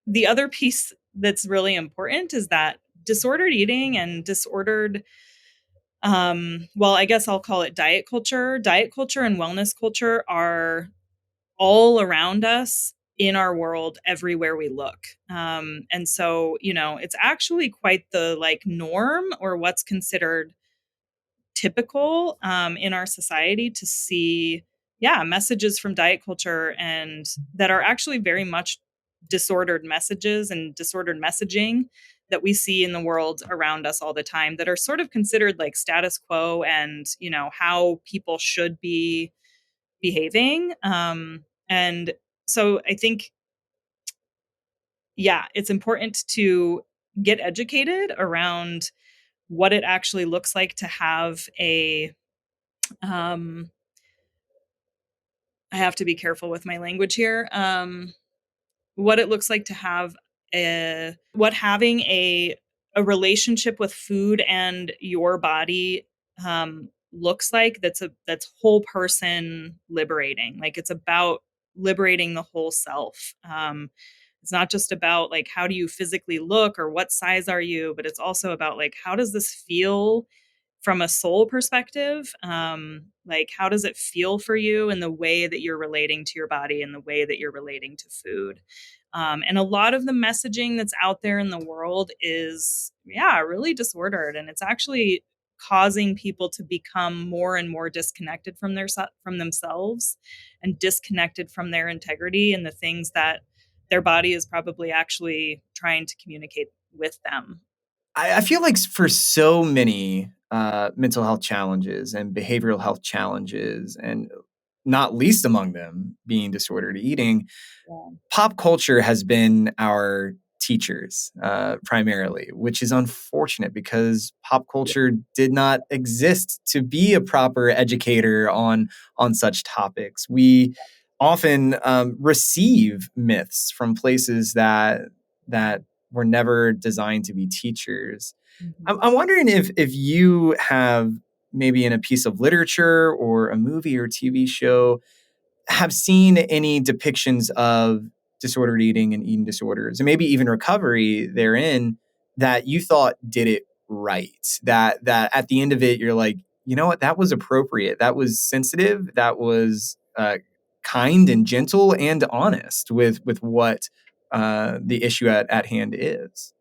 the other piece that's really important is that disordered eating and disordered, well, I guess I'll call it diet culture and wellness culture are all around us in our world everywhere we look. And so, it's actually quite the like norm, or what's considered typical in our society, to see, messages from diet culture and that are actually very much disordered messages and disordered messaging that we see in the world around us all the time, that are sort of considered like status quo and, how people should be behaving. And so I think, it's important to get educated around what it actually looks like to have a um I have to be careful with my language here. What it looks like to have what having a relationship with food and your body looks like, that's whole person liberating. Like, it's about liberating the whole self. It's not just about like how do you physically look or what size are you, but it's also about like how does this feel from a soul perspective. Like, how does it feel for you in the way that you're relating to your body and the way that you're relating to food? And a lot of the messaging that's out there in the world is, really disordered, and it's actually causing people to become more and more disconnected from from themselves, and disconnected from their integrity and the things that their body is probably actually trying to communicate with them. I feel like for so many mental health challenges and behavioral health challenges, and not least among them being disordered eating, Yeah. pop culture has been our teachers primarily, which is unfortunate because pop culture did not exist to be a proper educator on such topics. We often receive myths from places that were never designed to be teachers. I'm wondering if you have maybe in a piece of literature or a movie or TV show have seen any depictions of disordered eating and eating disorders, and maybe even recovery therein, that you thought did it right. That at the end of it, you're like, you know what, that was appropriate. That was sensitive. That was kind and gentle and honest with what the issue at hand is.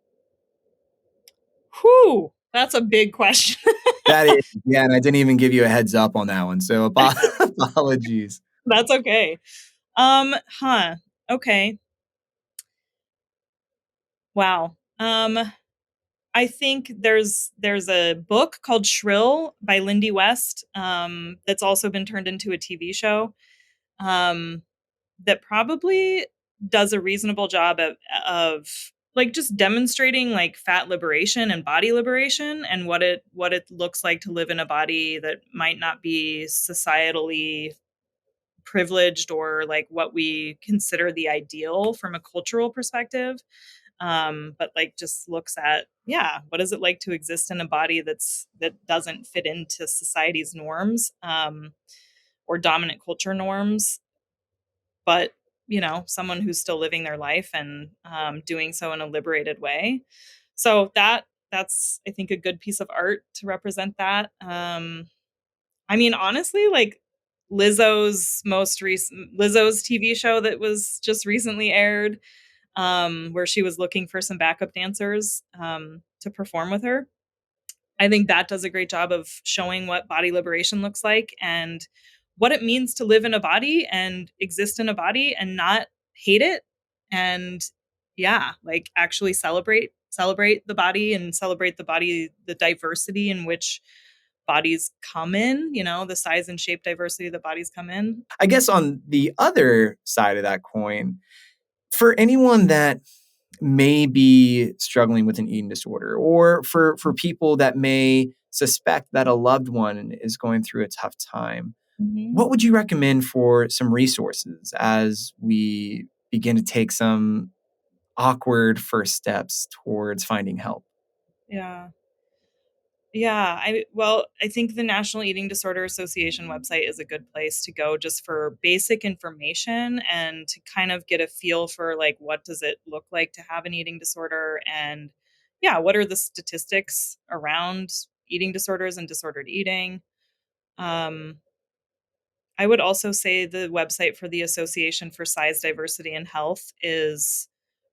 Whew, that's a big question. That is, yeah, and I didn't even give you a heads up on that one, so apologies. That's okay. Okay. Wow. I think there's a book called Shrill by Lindy West that's also been turned into a TV show that probably does a reasonable job of like just demonstrating like fat liberation and body liberation and what it looks like to live in a body that might not be societally privileged or like what we consider the ideal from a cultural perspective. But like just looks at, yeah, what is it like to exist in a body that doesn't fit into society's norms, or dominant culture norms, but someone who's still living their life and doing so in a liberated way. So that's I think a good piece of art to represent that. I mean, honestly, like Lizzo's TV show that was just recently aired, where she was looking for some backup dancers to perform with her. I think that does a great job of showing what body liberation looks like and what it means to live in a body and exist in a body and not hate it. And yeah, like actually celebrate the body and celebrate the diversity in which bodies come in, the size and shape diversity that bodies come in. I guess on the other side of that coin, for anyone that may be struggling with an eating disorder, or for people that may suspect that a loved one is going through a tough time, what would you recommend for some resources as we begin to take some awkward first steps towards finding help? Yeah. Yeah, I think the National Eating Disorder Association website is a good place to go just for basic information and to kind of get a feel for like what does it look like to have an eating disorder, and yeah, what are the statistics around eating disorders and disordered eating. Um, I would also say the website for the Association for Size, Diversity, and Health is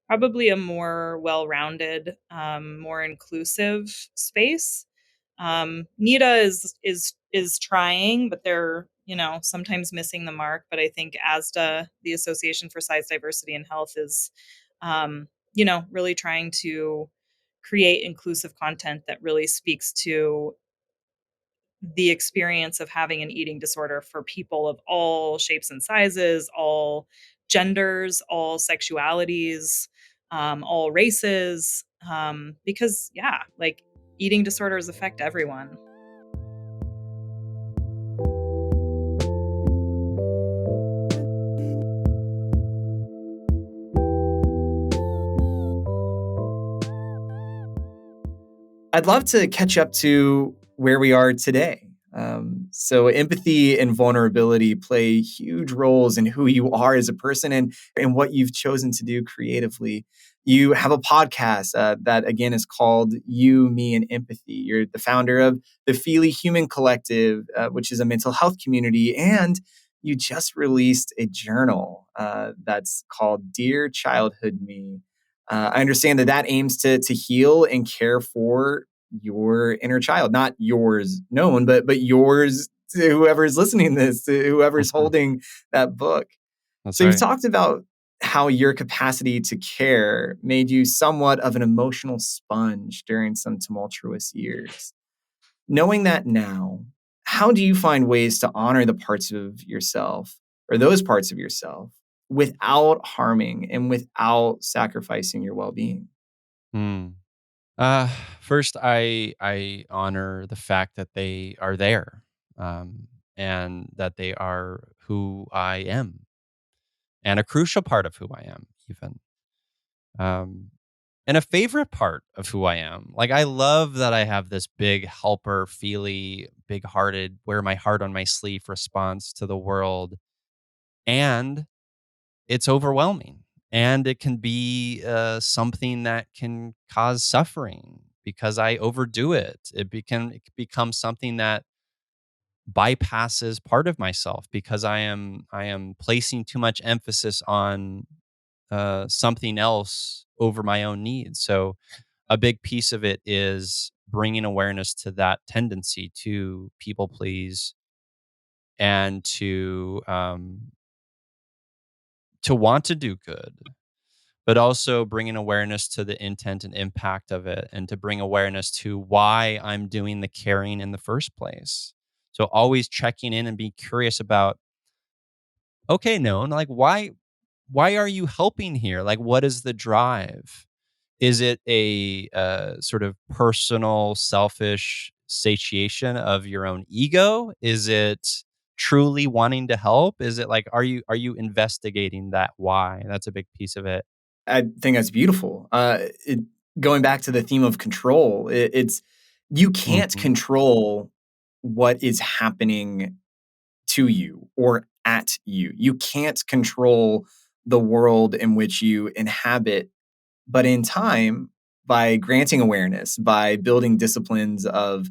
probably a more well-rounded, more inclusive space. NIDA is trying, but they're sometimes missing the mark. But I think ASDA, the Association for Size, Diversity, and Health, is really trying to create inclusive content that really speaks to the experience of having an eating disorder for people of all shapes and sizes, all genders, all sexualities, all races, because yeah, like eating disorders affect everyone. I'd love to catch up to where we are today. So empathy and vulnerability play huge roles in who you are as a person and what you've chosen to do creatively. You have a podcast that, again, is called You, Me, and Empathy. You're the founder of the Feely Human Collective, which is a mental health community. And you just released a journal that's called Dear Childhood Me. I understand that aims to heal and care for your inner child, not yours, Nōn, but yours to whoever is listening to this, to whoever's holding that book. That's So right. you've talked about how your capacity to care made you somewhat of an emotional sponge during some tumultuous years. Knowing that now, how do you find ways to honor the parts of yourself or those parts of yourself without harming and without sacrificing your well-being? Hmm. Uh, First, I honor the fact that they are there, um, and that they are who I am, and a crucial part of who I am, even. Um, and a favorite part of who I am. Like, I love that I have this big helper, feely, big-hearted, wear my heart on my sleeve response to the world, and it's overwhelming, and it can be something that can cause suffering because I overdo it. It becomes something that bypasses part of myself because I am placing too much emphasis on something else over my own needs. So a big piece of it is bringing awareness to that tendency to people please and to want to do good, but also bringing awareness to the intent and impact of it, and to bring awareness to why I'm doing the caring in the first place. So always checking in and be curious about, okay, Known, like why are you helping here? Like, what is the drive? Is it a sort of personal, selfish satiation of your own ego? Is it truly wanting to help? Is it like, are you investigating that why? That's a big piece of it. I think that's beautiful. Going back to the theme of control, it's you can't Mhm. control what is happening to you or at you. You can't control the world in which you inhabit, but in time, by granting awareness, by building disciplines of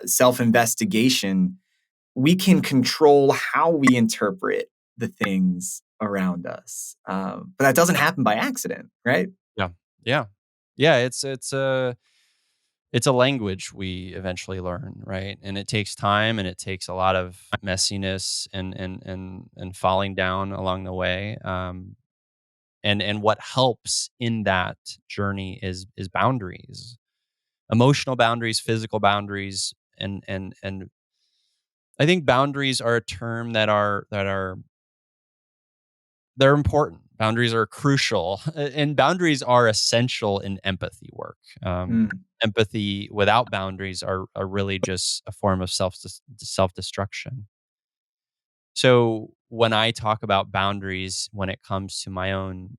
self-investigation, we can control how we interpret the things around us. But that doesn't happen by accident, right? Yeah. Yeah. Yeah, it's a language we eventually learn, right? And it takes time, and it takes a lot of messiness and falling down along the way. And what helps in that journey is boundaries, emotional boundaries, physical boundaries, and I think boundaries are a term that are they're important. Boundaries are crucial, and boundaries are essential in empathy work. Mm. Empathy without boundaries are really just a form of self destruction. So when I talk about boundaries, when it comes to my own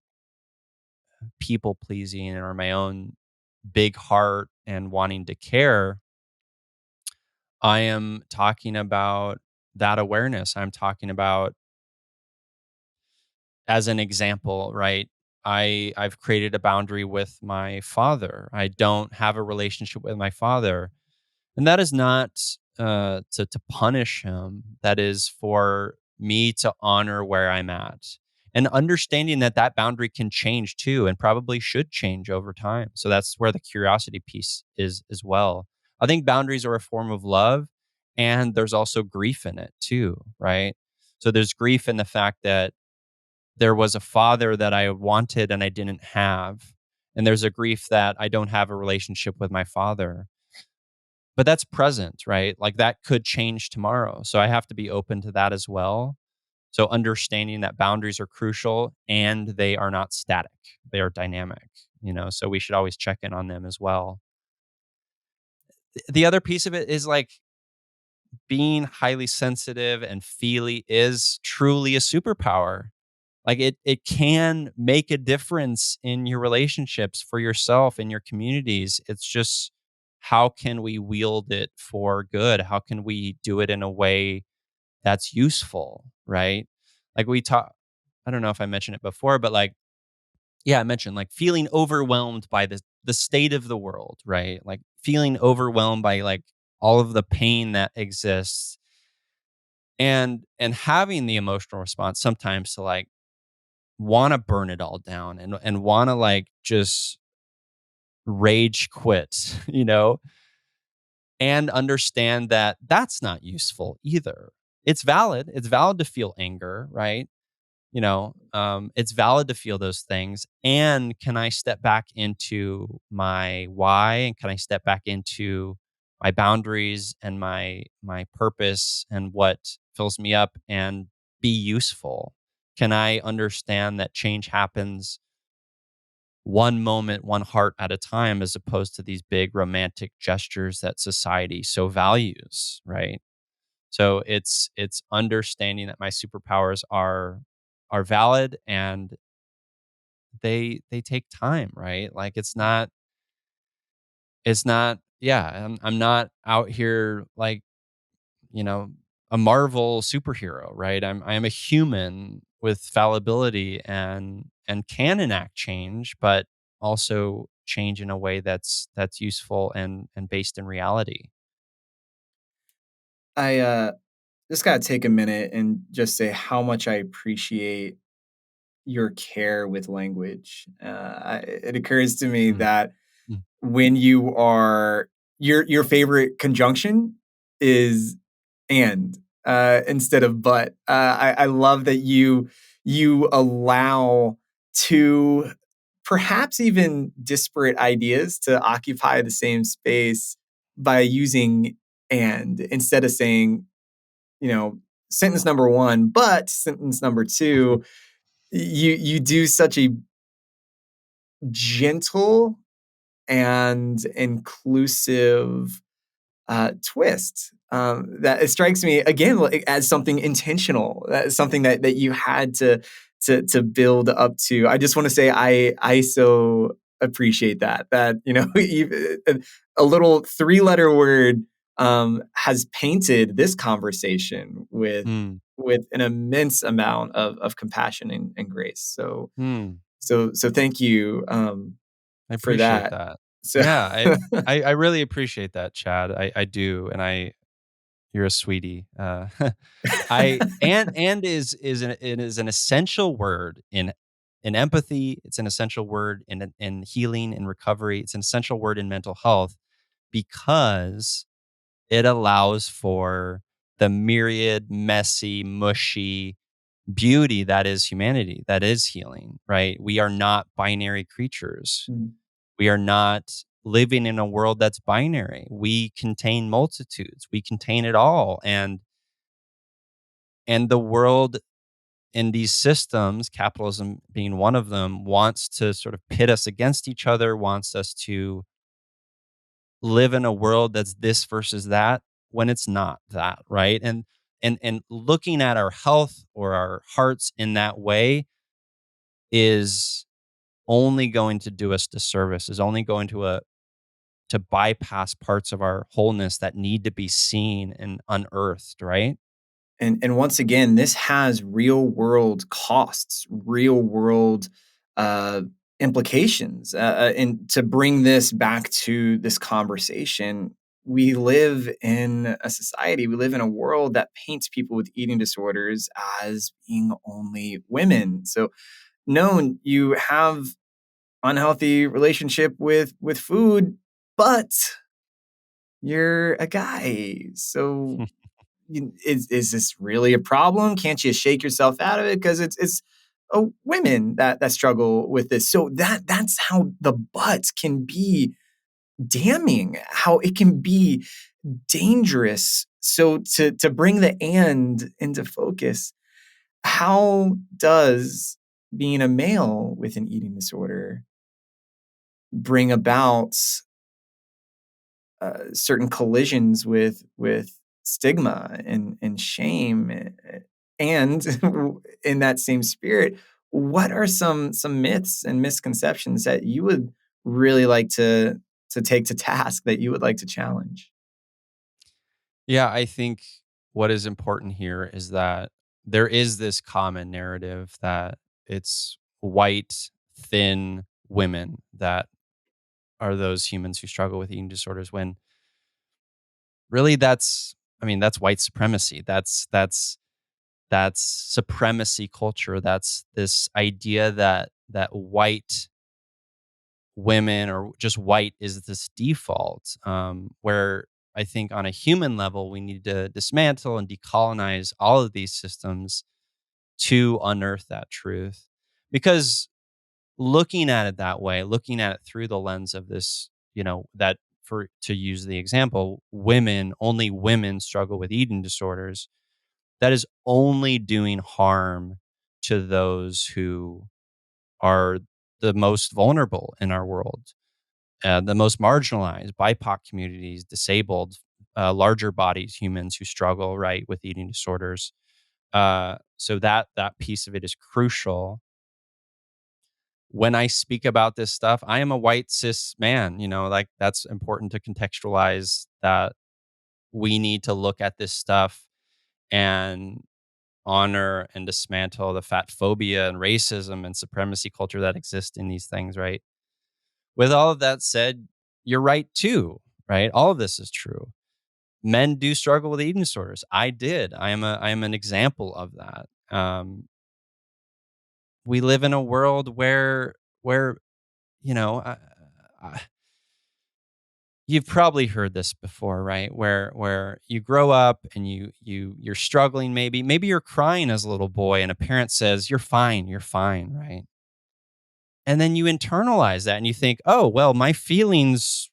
people pleasing or my own big heart and wanting to care, I am talking about that awareness. I'm talking about, as an example, right? I've created a boundary with my father. I don't have a relationship with my father, and that is not to punish him. That is for me to honor where I'm at, and understanding that that boundary can change too, and probably should change over time. So that's where the curiosity piece is as well. I think boundaries are a form of love, and there's also grief in it too, right? So there's grief in the fact that there was a father that I wanted and I didn't have. And there's a grief that I don't have a relationship with my father. But that's present, right? Like that could change tomorrow. So I have to be open to that as well. So understanding that boundaries are crucial and they are not static, they are dynamic, so we should always check in on them as well. The other piece of it is like being highly sensitive and feely is truly a superpower. Like it can make a difference in your relationships for yourself and your communities. It's just, how can we wield it for good? How can we do it in a way that's useful, right? Like we talk, I don't know if I mentioned it before, but like, yeah, I mentioned like feeling overwhelmed by the state of the world, right? Like feeling overwhelmed by like all of the pain that exists, and having the emotional response sometimes to like want to burn it all down and want to like just rage quit, and understand that that's not useful either. It's valid. It's valid to feel anger, right? It's valid to feel those things. And can I step back into my why? And can I step back into my boundaries and my purpose and what fills me up, and be useful? Can I understand that change happens one moment, one heart at a time, as opposed to these big romantic gestures that society so values, right? So it's understanding that my superpowers are valid, and they take time, right? Like it's not yeah, I'm not out here like, you know, a Marvel superhero, right? I am a human with fallibility and can enact change, but also change in a way that's useful and based in reality. I just gotta take a minute and just say how much I appreciate your care with language. It occurs to me Mm, that mm, when you are your favorite conjunction is and instead of but. I love that you allow two perhaps even disparate ideas to occupy the same space by using and instead of saying, you know, sentence number one, but sentence number two, you do such a gentle and inclusive twist that it strikes me again like, as something intentional. That's something that you had to build up to. I just want to say I so appreciate that you know a little three-letter word has painted this conversation mm, with an immense amount of compassion and grace. mm. So thank you I for appreciate that. that. So Yeah, I really appreciate that, Chad. I do, and you're a sweetie. I and it is an essential word in empathy. It's an essential word in healing and recovery. It's an essential word in mental health because it allows for the myriad, messy, mushy beauty that is humanity, that is healing, right? We are not binary creatures. We are not living in a world that's binary. We contain multitudes. We contain it all. And the world in these systems, capitalism being one of them, wants to sort of pit us against each other, wants us to live in a world that's this versus that when it's not that, right? And looking at our health or our hearts in that way is only going to do us disservice, is only going to bypass parts of our wholeness that need to be seen and unearthed, right? and once again, this has real world costs, real world uh, implications. And to bring this back to this conversation, we live in a society, we live in a world that paints people with eating disorders as being only women. So, known you have unhealthy relationship with food, but you're a guy. So is this really a problem? Can't you shake yourself out of it? Because it's women that struggle with this. So that's how the but can be damning, how it can be dangerous. So to bring the and into focus, how does being a male with an eating disorder bring about certain collisions with stigma and shame and in that same spirit, what are some myths and misconceptions that you would really like to take to task, that you would like to challenge? Yeah, I think what is important here is that there is this common narrative that it's white, thin women that are those humans who struggle with eating disorders when really that's white supremacy. That's supremacy culture. That's this idea that white women or just white is this default, where I think on a human level we need to dismantle and decolonize all of these systems to unearth that truth. Because looking at it that way, looking at it through the lens of this, that for to use the example, only women struggle with eating disorders. that is only doing harm to those who are the most vulnerable in our world, the most marginalized, BIPOC communities, disabled, larger bodies, humans who struggle, right, with eating disorders. So that piece of it is crucial. When I speak about this stuff, I am a white cis man, like that's important to contextualize that we need to look at this stuff and honor and dismantle the fat phobia and racism and supremacy culture that exists in these things, right? With all of that said, you're right too, right? All of this is true. Men do struggle with eating disorders. I did. I am an example of that. We live in a world where you know, you've probably heard this before, right? Where you grow up and you're struggling, maybe you're crying as a little boy, and a parent says, you're fine, right? And then you internalize that and you think, oh, well, my feelings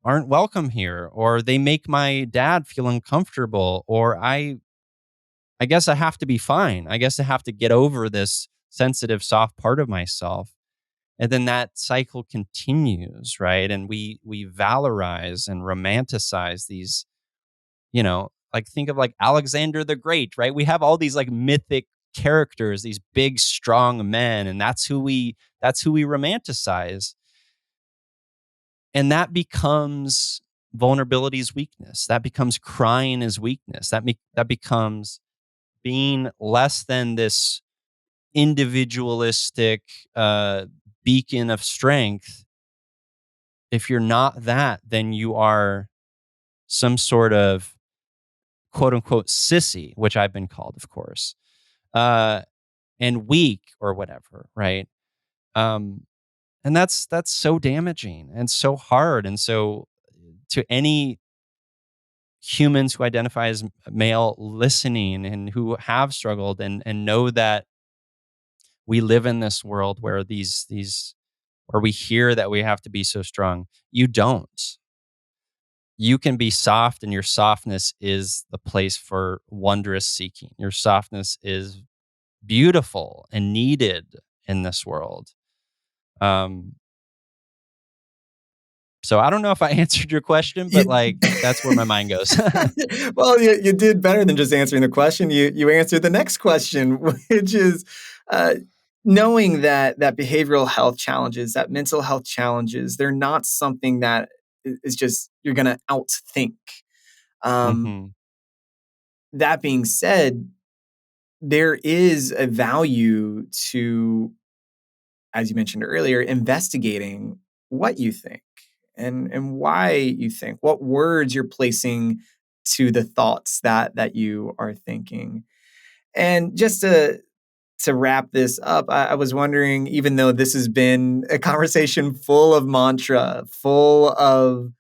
aren't welcome here, or they make my dad feel uncomfortable, or I guess I have to be fine. I guess I have to get over this sensitive, soft part of myself. And then that cycle continues, right? And we valorize and romanticize these, like think of like Alexander the Great, right? We have all these like mythic characters, these big, strong men, and that's who we romanticize. And that becomes vulnerability is weakness. That becomes crying is weakness. That becomes being less than this individualistic beacon of strength. If you're not that, then you are some sort of quote unquote sissy, which I've been called, of course, and weak or whatever, right? And that's so damaging and so hard. And so to any humans who identify as male listening and who have struggled and know that we live in this world where where we hear that we have to be so strong. You don't. You can be soft, and your softness is the place for wondrous seeking. Your softness is beautiful and needed in this world. So I don't know if I answered your question, but like that's where my mind goes. Well, you did better than just answering the question. You answered the next question, which is knowing that behavioral health challenges, that mental health challenges, they're not something that is just you're going to outthink. Mm-hmm. That being said, there is a value to, as you mentioned earlier, investigating what you think and why you think, what words you're placing to the thoughts that you are thinking. And just to wrap this up, I was wondering, even though this has been a conversation full of mantra, full of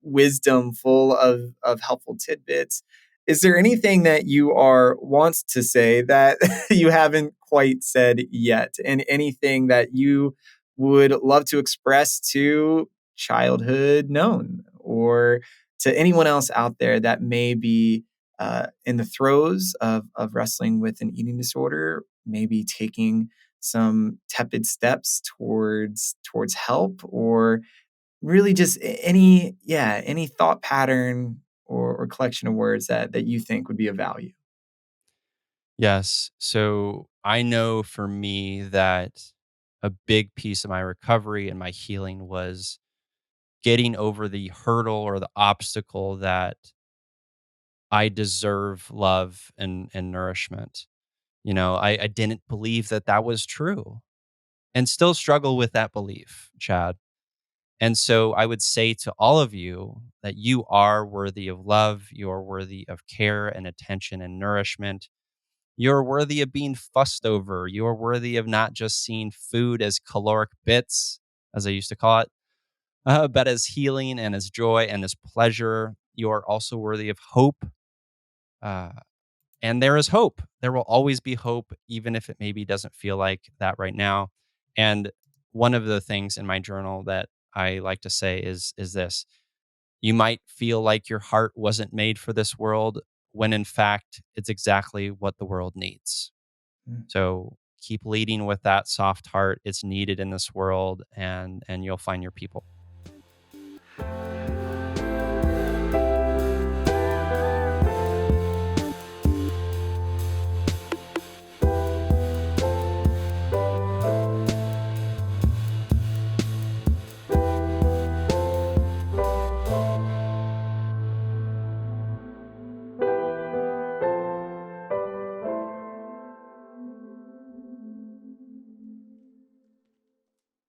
wisdom, full of helpful tidbits, is there anything that you wants to say that you haven't quite said yet? And anything that you would love to express to childhood Nōn or to anyone else out there that may be in the throes of wrestling with an eating disorder, maybe taking some tepid steps towards help, or really just any thought pattern or collection of words that you think would be of value. Yes. So I know for me that a big piece of my recovery and my healing was getting over the hurdle or the obstacle that I deserve love and nourishment. I didn't believe that was true and still struggle with that belief, Chad. And so I would say to all of you that you are worthy of love. You are worthy of care and attention and nourishment. You're worthy of being fussed over. You are worthy of not just seeing food as caloric bits, as I used to call it, but as healing and as joy and as pleasure. You are also worthy of hope. Uh, and there is hope. There will always be hope, even if it maybe doesn't feel like that right now. And one of the things in my journal that I like to say is this: you might feel like your heart wasn't made for this world. when in fact it's exactly what the world needs. Mm. So keep leading with that soft heart. It's needed in this world, and you'll find your people.